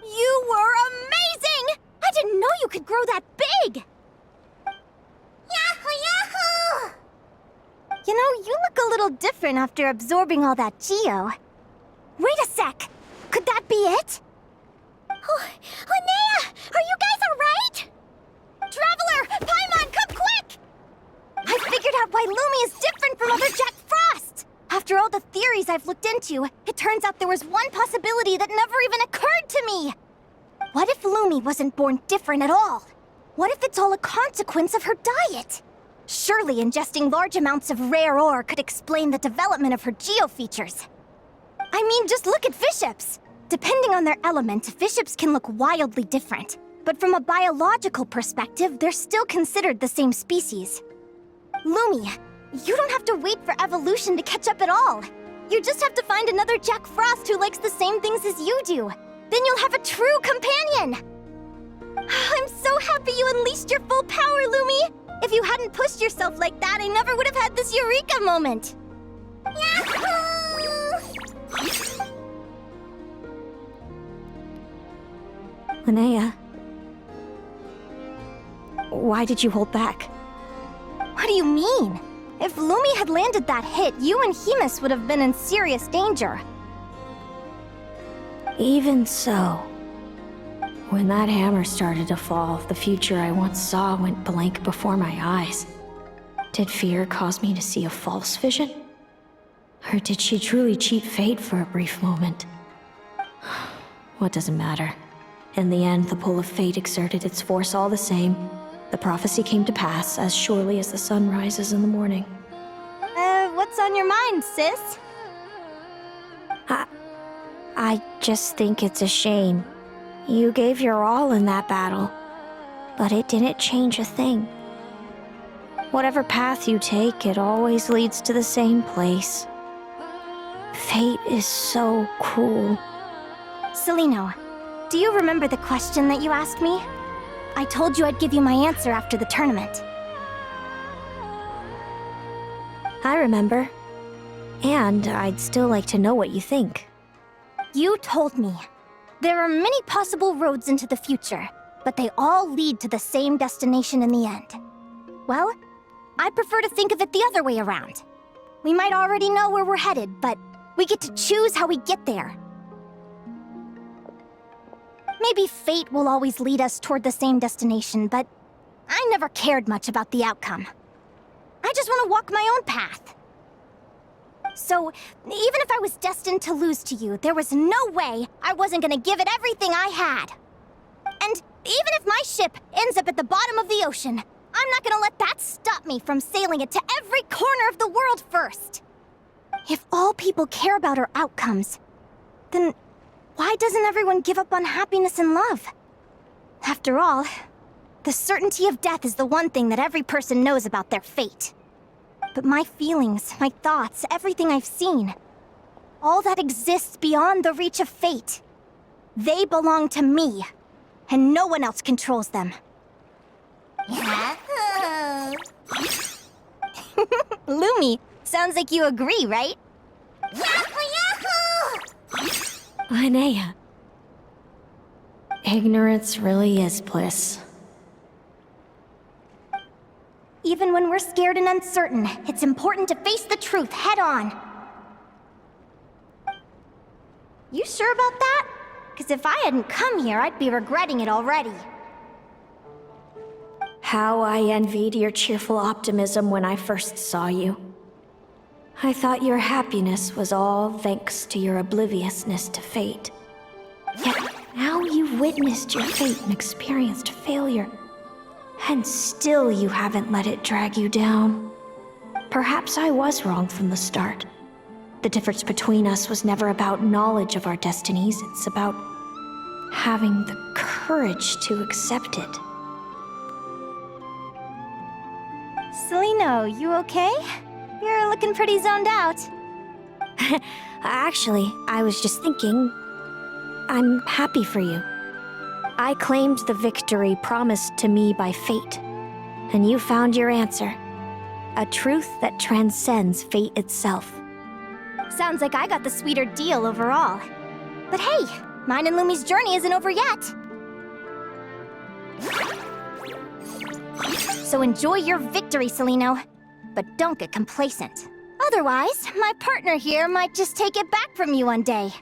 You were amazing! I didn't know you could grow that big! Yahoo, yahoo! You know, you look a little different after absorbing all that geo. Wait a sec! Could that be it? Oh, Linnea! Are you guys alright? Traveler! Paimon, come quick! I figured out why Lumi is different from other Jack Frost! After all the theories I've looked into, it turns out there was one possibility that never even occurred to me! What if Lumi wasn't born different at all? What if it's all a consequence of her diet? Surely ingesting large amounts of rare ore could explain the development of her geo-features. I mean, just look at fiships! Depending on their element, fiships can look wildly different. But from a biological perspective, they're still considered the same species. Lumi, you don't have to wait for evolution to catch up at all. You just have to find another Jack Frost who likes the same things as you do. Then you'll have a true companion! I'm so happy you unleashed your full power, Lumi! If you hadn't pushed yourself like that, I never would have had this eureka moment! Yahoo! Linnea, why did you hold back? What do you mean? If Lumi had landed that hit, you and Hemus would have been in serious danger. Even so, when that hammer started to fall, the future I once saw went blank before my eyes. Did fear cause me to see a false vision? Or did she truly cheat fate for a brief moment? What does it matter? In the end, the pull of fate exerted its force all the same. The prophecy came to pass as surely as the sun rises in the morning. What's on your mind, sis? I just think it's a shame. You gave your all in that battle, but it didn't change a thing. Whatever path you take, it always leads to the same place. Fate is so cruel. Celino, do you remember the question that you asked me? I told you I'd give you my answer after the tournament. I remember. And I'd still like to know what you think. You told me. There are many possible roads into the future, but they all lead to the same destination in the end. Well, I prefer to think of it the other way around. We might already know where we're headed, but we get to choose how we get there. Maybe fate will always lead us toward the same destination, but I never cared much about the outcome. I just want to walk my own path. So, even if I was destined to lose to you, there was no way I wasn't gonna give it everything I had. And even if my ship ends up at the bottom of the ocean, I'm not gonna let that stop me from sailing it to every corner of the world first. If all people care about are outcomes, then why doesn't everyone give up on happiness and love? After all, the certainty of death is the one thing that every person knows about their fate. But my feelings, my thoughts, everything I've seen, all that exists beyond the reach of fate, they belong to me, and no one else controls them. Yahoo! Lumi, sounds like you agree, right? Yahoo! Linnea. Ignorance really is bliss. Even when we're scared and uncertain, it's important to face the truth head on. You sure about that? Because if I hadn't come here, I'd be regretting it already. How I envied your cheerful optimism when I first saw you. I thought your happiness was all thanks to your obliviousness to fate. Yet now you've witnessed your fate and experienced failure. And still you haven't let it drag you down. Perhaps I was wrong from the start. The difference between us was never about knowledge of our destinies, it's about having the courage to accept it. Celino, you okay? You're looking pretty zoned out. Actually, I was just thinking, I'm happy for you. I claimed the victory promised to me by fate, and you found your answer. A truth that transcends fate itself. Sounds like I got the sweeter deal overall. But hey, mine and Lumi's journey isn't over yet. So enjoy your victory, Celino. But don't get complacent. Otherwise, my partner here might just take it back from you one day.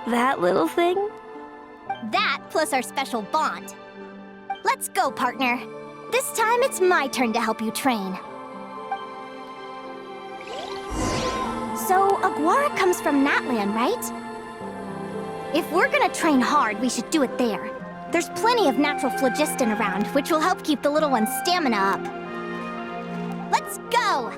That little thing? That plus our special bond. Let's go, partner. This time it's my turn to help you train. So, Aguara comes from Natlan, right? If we're gonna train hard, we should do it there. There's plenty of natural phlogiston around, which will help keep the little one's stamina up. Let's go!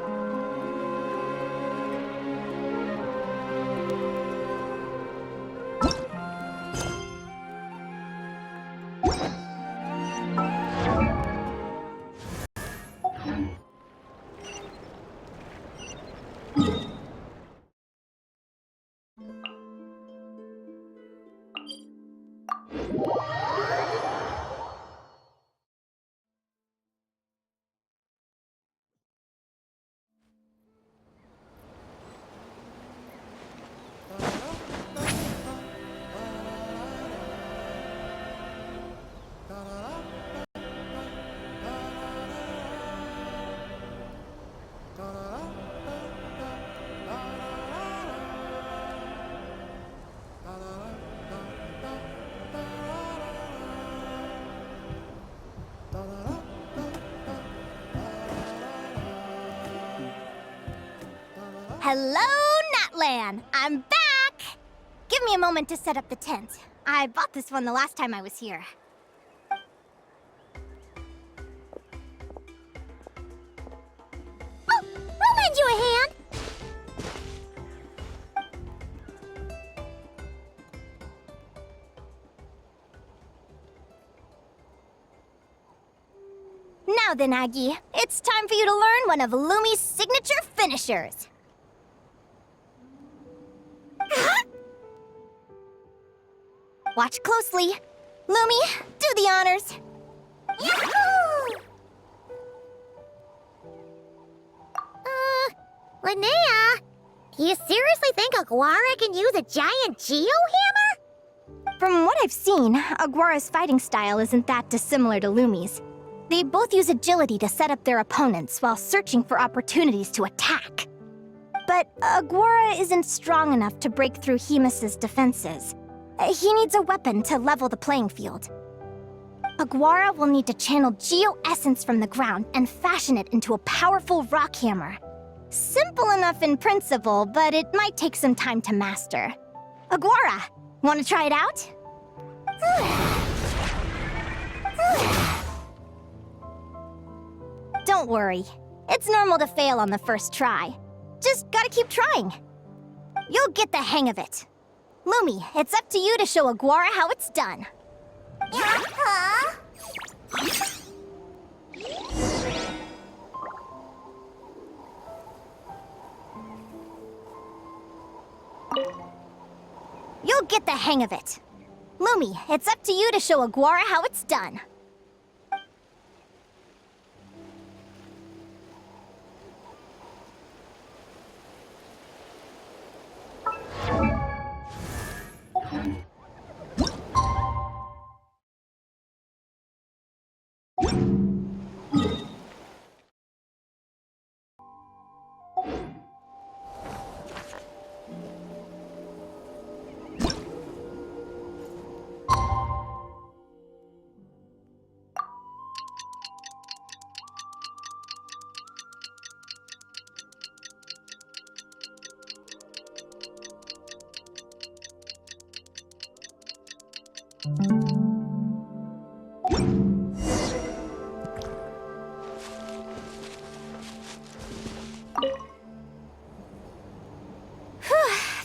Hello, Natlan! I'm back! Give me a moment to set up the tent. I bought this one the last time I was here. Oh, I'll lend you a hand! Now then, Aggie, it's time for you to learn one of Lumi's signature finishers. Watch closely. Lumi, do the honors. Yahoo! Linnea, do you seriously think Aguara can use a giant geo-hammer? From what I've seen, Aguara's fighting style isn't that dissimilar to Lumi's. They both use agility to set up their opponents while searching for opportunities to attack. But Aguara isn't strong enough to break through Hemus's defenses. He needs a weapon to level the playing field. Aguara will need to channel geo-essence from the ground and fashion it into a powerful rock hammer. Simple enough in principle, but it might take some time to master. Aguara, want to try it out? Don't worry. It's normal to fail on the first try. Just gotta keep trying. You'll get the hang of it. Lumi, it's up to you to show Aguara how it's done. Huh? You'll get the hang of it. Lumi, it's up to you to show Aguara how it's done.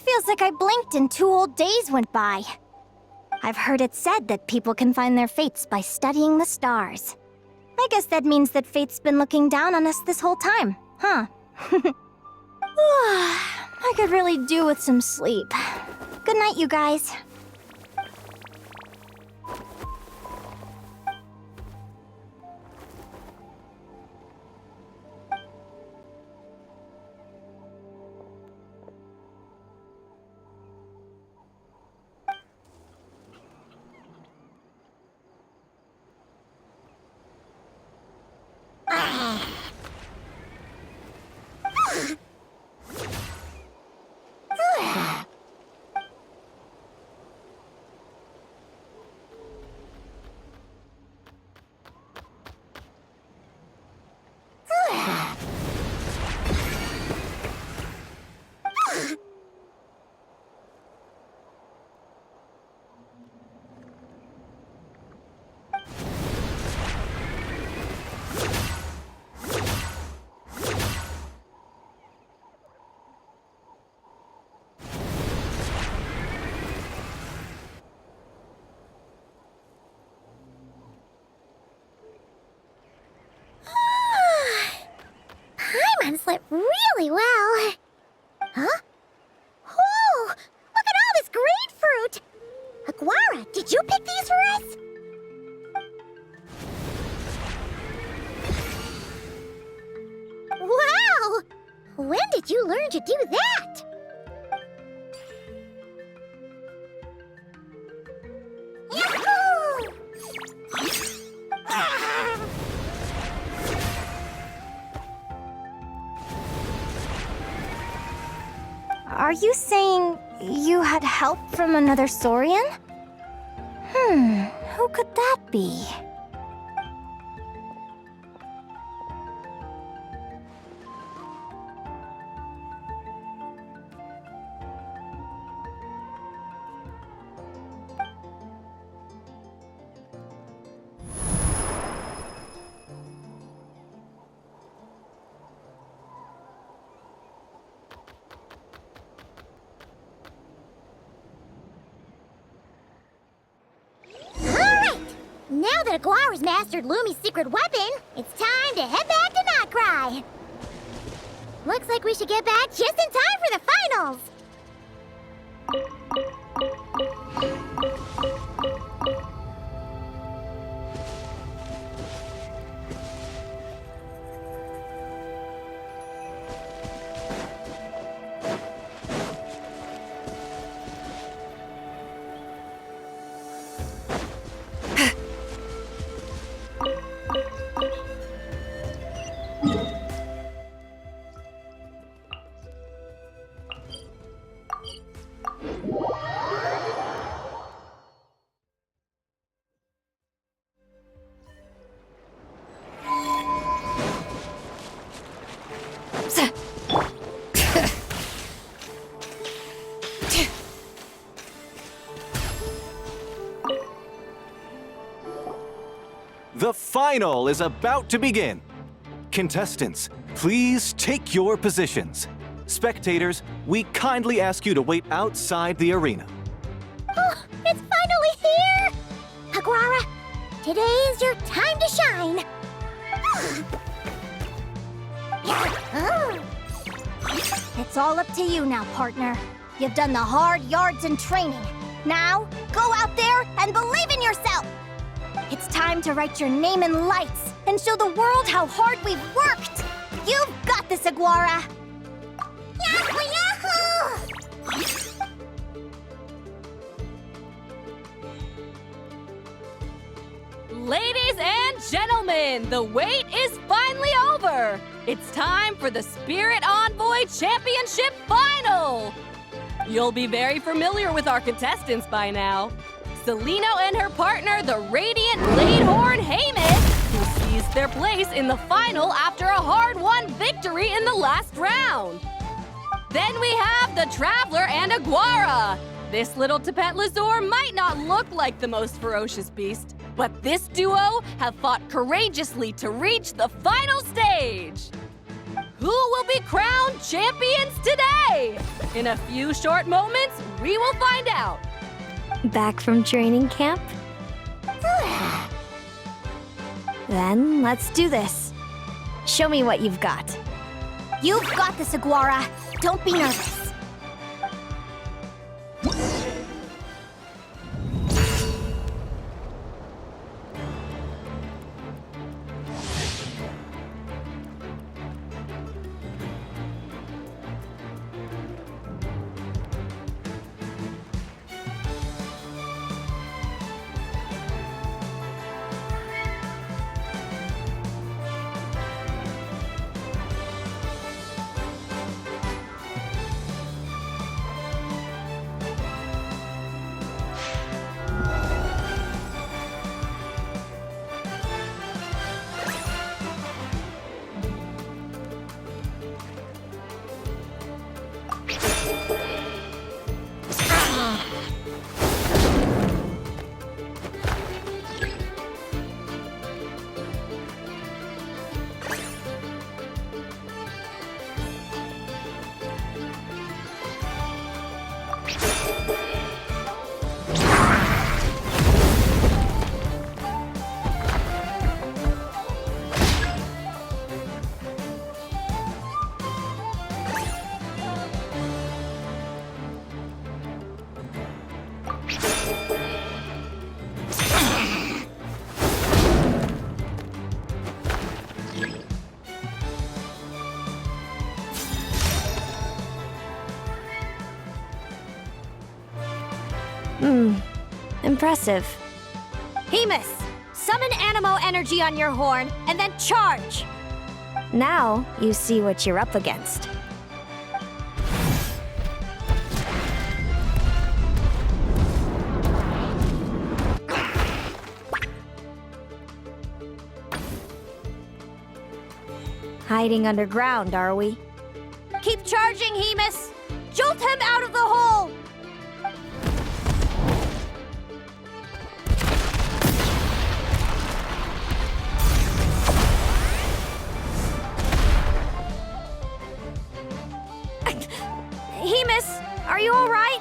Feels like I blinked and 2 whole days went by. I've heard it said that people can find their fates by studying the stars. I guess that means that fate's been looking down on us this whole time, huh? I could really do with some sleep. Good night, you guys. Paimon slept really well. Huh? Whoa! Look at all this grapefruit! Aguara, did you pick these for us? Wow! When did you learn to do that? Yahoo! Are you saying you had help from another Saurian? Who could that be? Now that Aguara's mastered Lumi's secret weapon, it's time to head back to Nod-Krai. Looks like we should get back just in time for the finals. The final is about to begin. Contestants, please take your positions. Spectators, we kindly ask you to wait outside the arena. Oh, it's finally here! Aguara, today is your time to shine! It's all up to you now, partner. You've done the hard yards in training. Now, go out there and believe in yourself! It's time to write your name in lights and show the world how hard we've worked! You've got this, Aguara! Yahoo! Yahoo! Ladies and gentlemen, the wait is finally over! It's time for the Spirit Envoy Championship Final! You'll be very familiar with our contestants by now. Celino and her partner, the Radiant Bladehorn Haymis, who seized their place in the final after a hard-won victory in the last round. Then we have the Traveler and Aguara. This little Tepet Lazur might not look like the most ferocious beast, but this duo have fought courageously to reach the final stage. Who will be crowned champions today? In a few short moments, we will find out. Back from training camp? Then let's do this. Show me what you've got. You've got this, Aguara. Don't be nervous. Impressive. Haymis, summon Animo energy on your horn and then charge! Now you see what you're up against. Hiding underground, are we? Keep charging, Haymis! Jolt him out of the hole! Haymis, are you all right?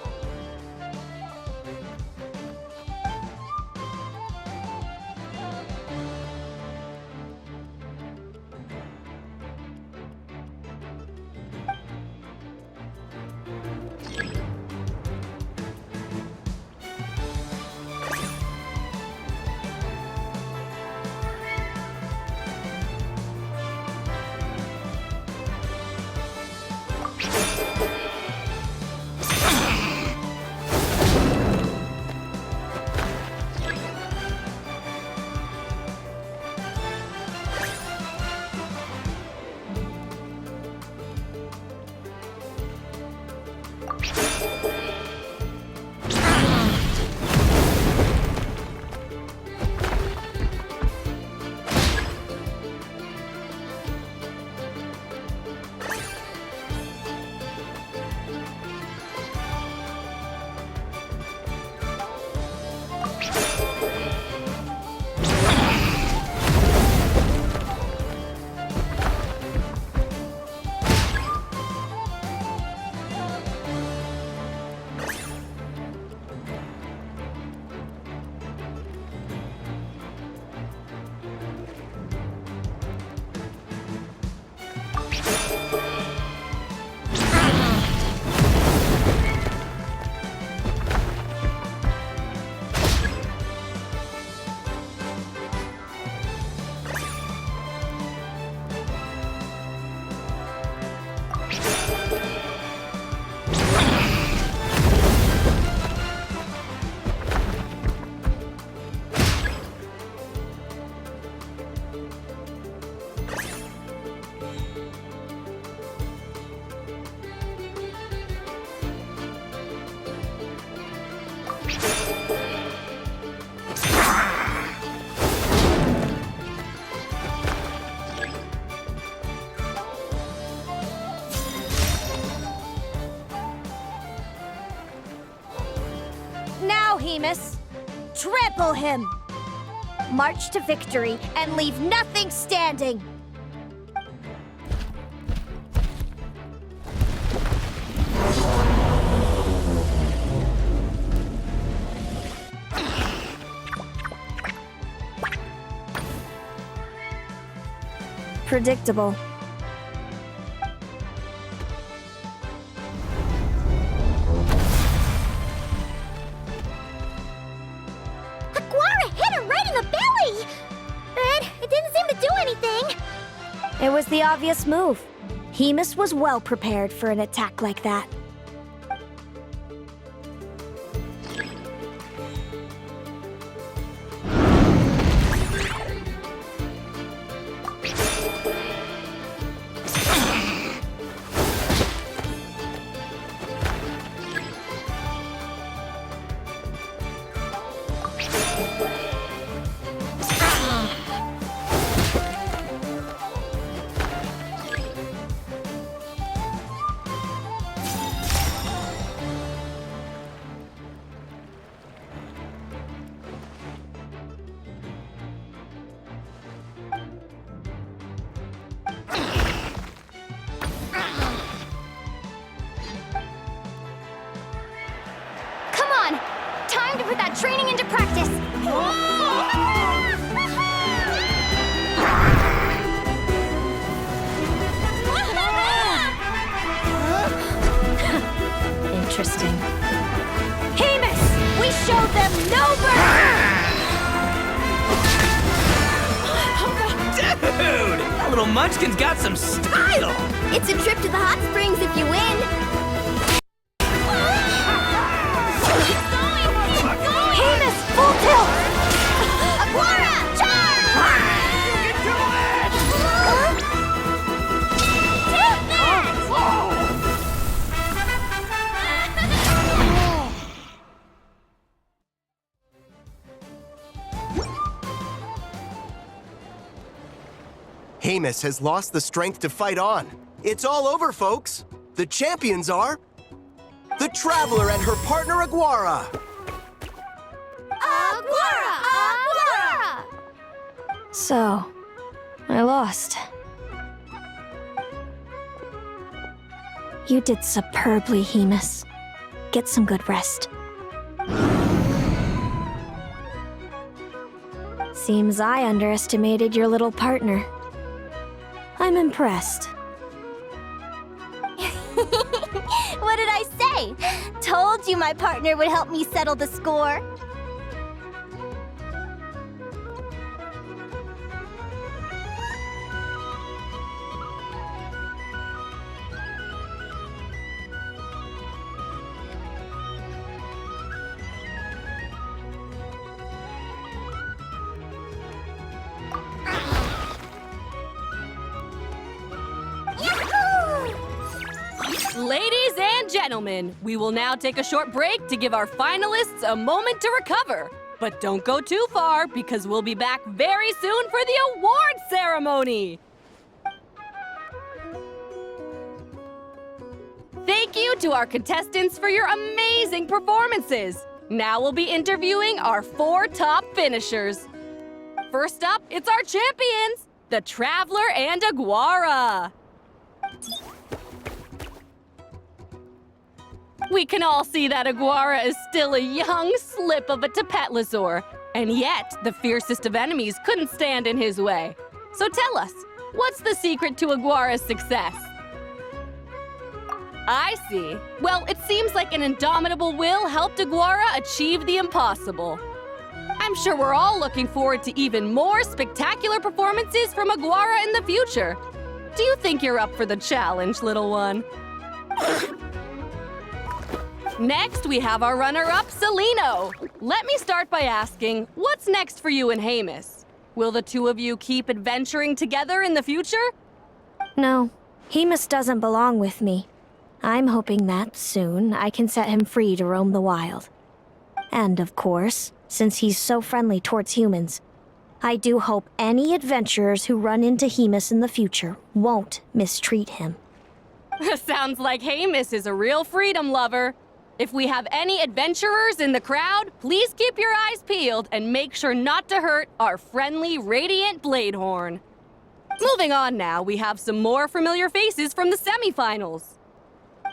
Now, Hemus, trample him! March to victory and leave nothing standing! Predictable. Aguara hit her right in the belly! But it didn't seem to do anything. It was the obvious move. Hemus was well prepared for an attack like that. Time to put that training into practice! Interesting. Hemus! We showed them no mercy! Dude! That little munchkin's got some style! It's a trip to the hot springs if you win. Hemus, full tilt! Aguara, charge! You can do it! Take that! Hemus has lost the strength to fight on. It's all over, folks. The champions are the Traveler and her partner Aguara. Aguara! So, I lost. You did superbly, Hemus. Get some good rest. Seems I underestimated your little partner. I'm impressed. What did I say? Told you my partner would help me settle the score. Ladies and gentlemen, we will now take a short break to give our finalists a moment to recover. But don't go too far, because we'll be back very soon for the award ceremony! Thank you to our contestants for your amazing performances! Now we'll be interviewing our 4 top finishers. First up, it's our champions, the Traveler and Aguara. We can all see that Aguara is still a young slip of a Tepetlosaur, and yet the fiercest of enemies couldn't stand in his way. So tell us, what's the secret to Aguara's success? I see. Well, it seems like an indomitable will helped Aguara achieve the impossible. I'm sure we're all looking forward to even more spectacular performances from Aguara in the future. Do you think you're up for the challenge, little one? Next, we have our runner-up, Celino. Let me start by asking, what's next for you and Hemus? Will the two of you keep adventuring together in the future? No, Hemus doesn't belong with me. I'm hoping that, soon, I can set him free to roam the wild. And of course, since he's so friendly towards humans, I do hope any adventurers who run into Hemus in the future won't mistreat him. Sounds like Hemus is a real freedom lover. If we have any adventurers in the crowd, please keep your eyes peeled and make sure not to hurt our friendly, radiant Bladehorn. Moving on now, we have some more familiar faces from the semifinals.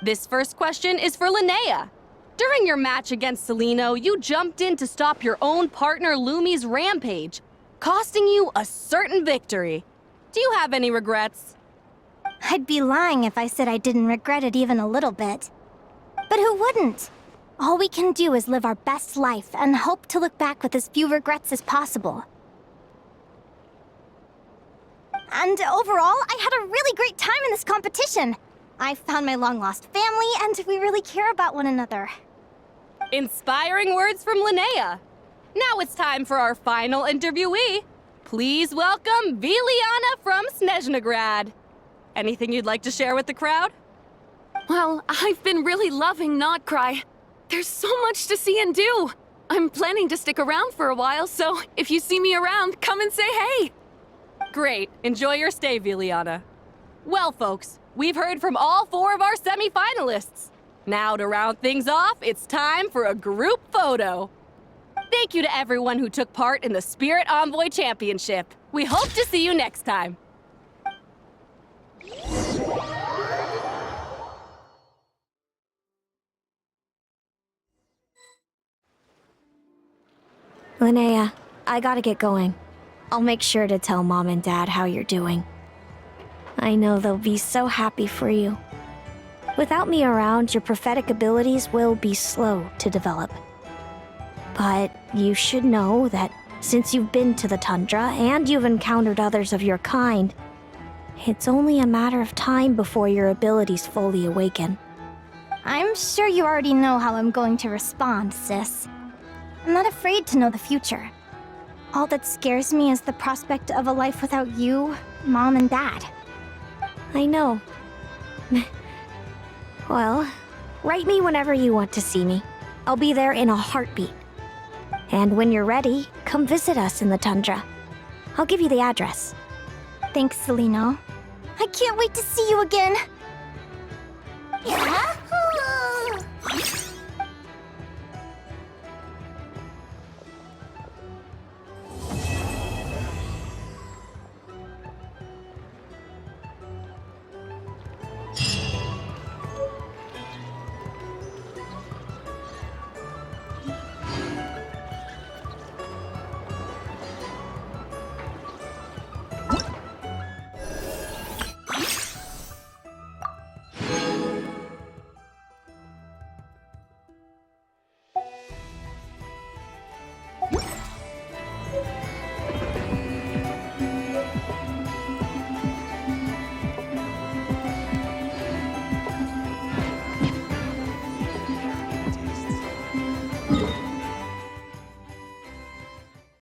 This first question is for Linnea. During your match against Celino, you jumped in to stop your own partner Lumi's rampage, costing you a certain victory. Do you have any regrets? I'd be lying if I said I didn't regret it even a little bit. But who wouldn't? All we can do is live our best life and hope to look back with as few regrets as possible. And overall, I had a really great time in this competition. I found my long-lost family, and we really care about one another. Inspiring words from Linnea. Now it's time for our final interviewee. Please welcome Viliana from Snezhnograd. Anything you'd like to share with the crowd? Well, I've been really loving Nod-Krai. There's so much to see and do. I'm planning to stick around for a while, so if you see me around, come and say hey. Great. Enjoy your stay, Viliana. Well, folks, we've heard from all 4 of our semi-finalists. Now, to round things off, it's time for a group photo. Thank you to everyone who took part in the Spirit Envoy Championship. We hope to see you next time. Linnea, I gotta get going. I'll make sure to tell Mom and Dad how you're doing. I know they'll be so happy for you. Without me around, your prophetic abilities will be slow to develop. But you should know that since you've been to the tundra and you've encountered others of your kind, it's only a matter of time before your abilities fully awaken. I'm sure you already know how I'm going to respond, sis. I'm not afraid to know the future. All that scares me is the prospect of a life without you, Mom, and Dad. I know. Well, write me whenever you want to see me. I'll be there in a heartbeat. And when you're ready, come visit us in the tundra. I'll give you the address. Thanks, Celino. I can't wait to see you again. Yeah?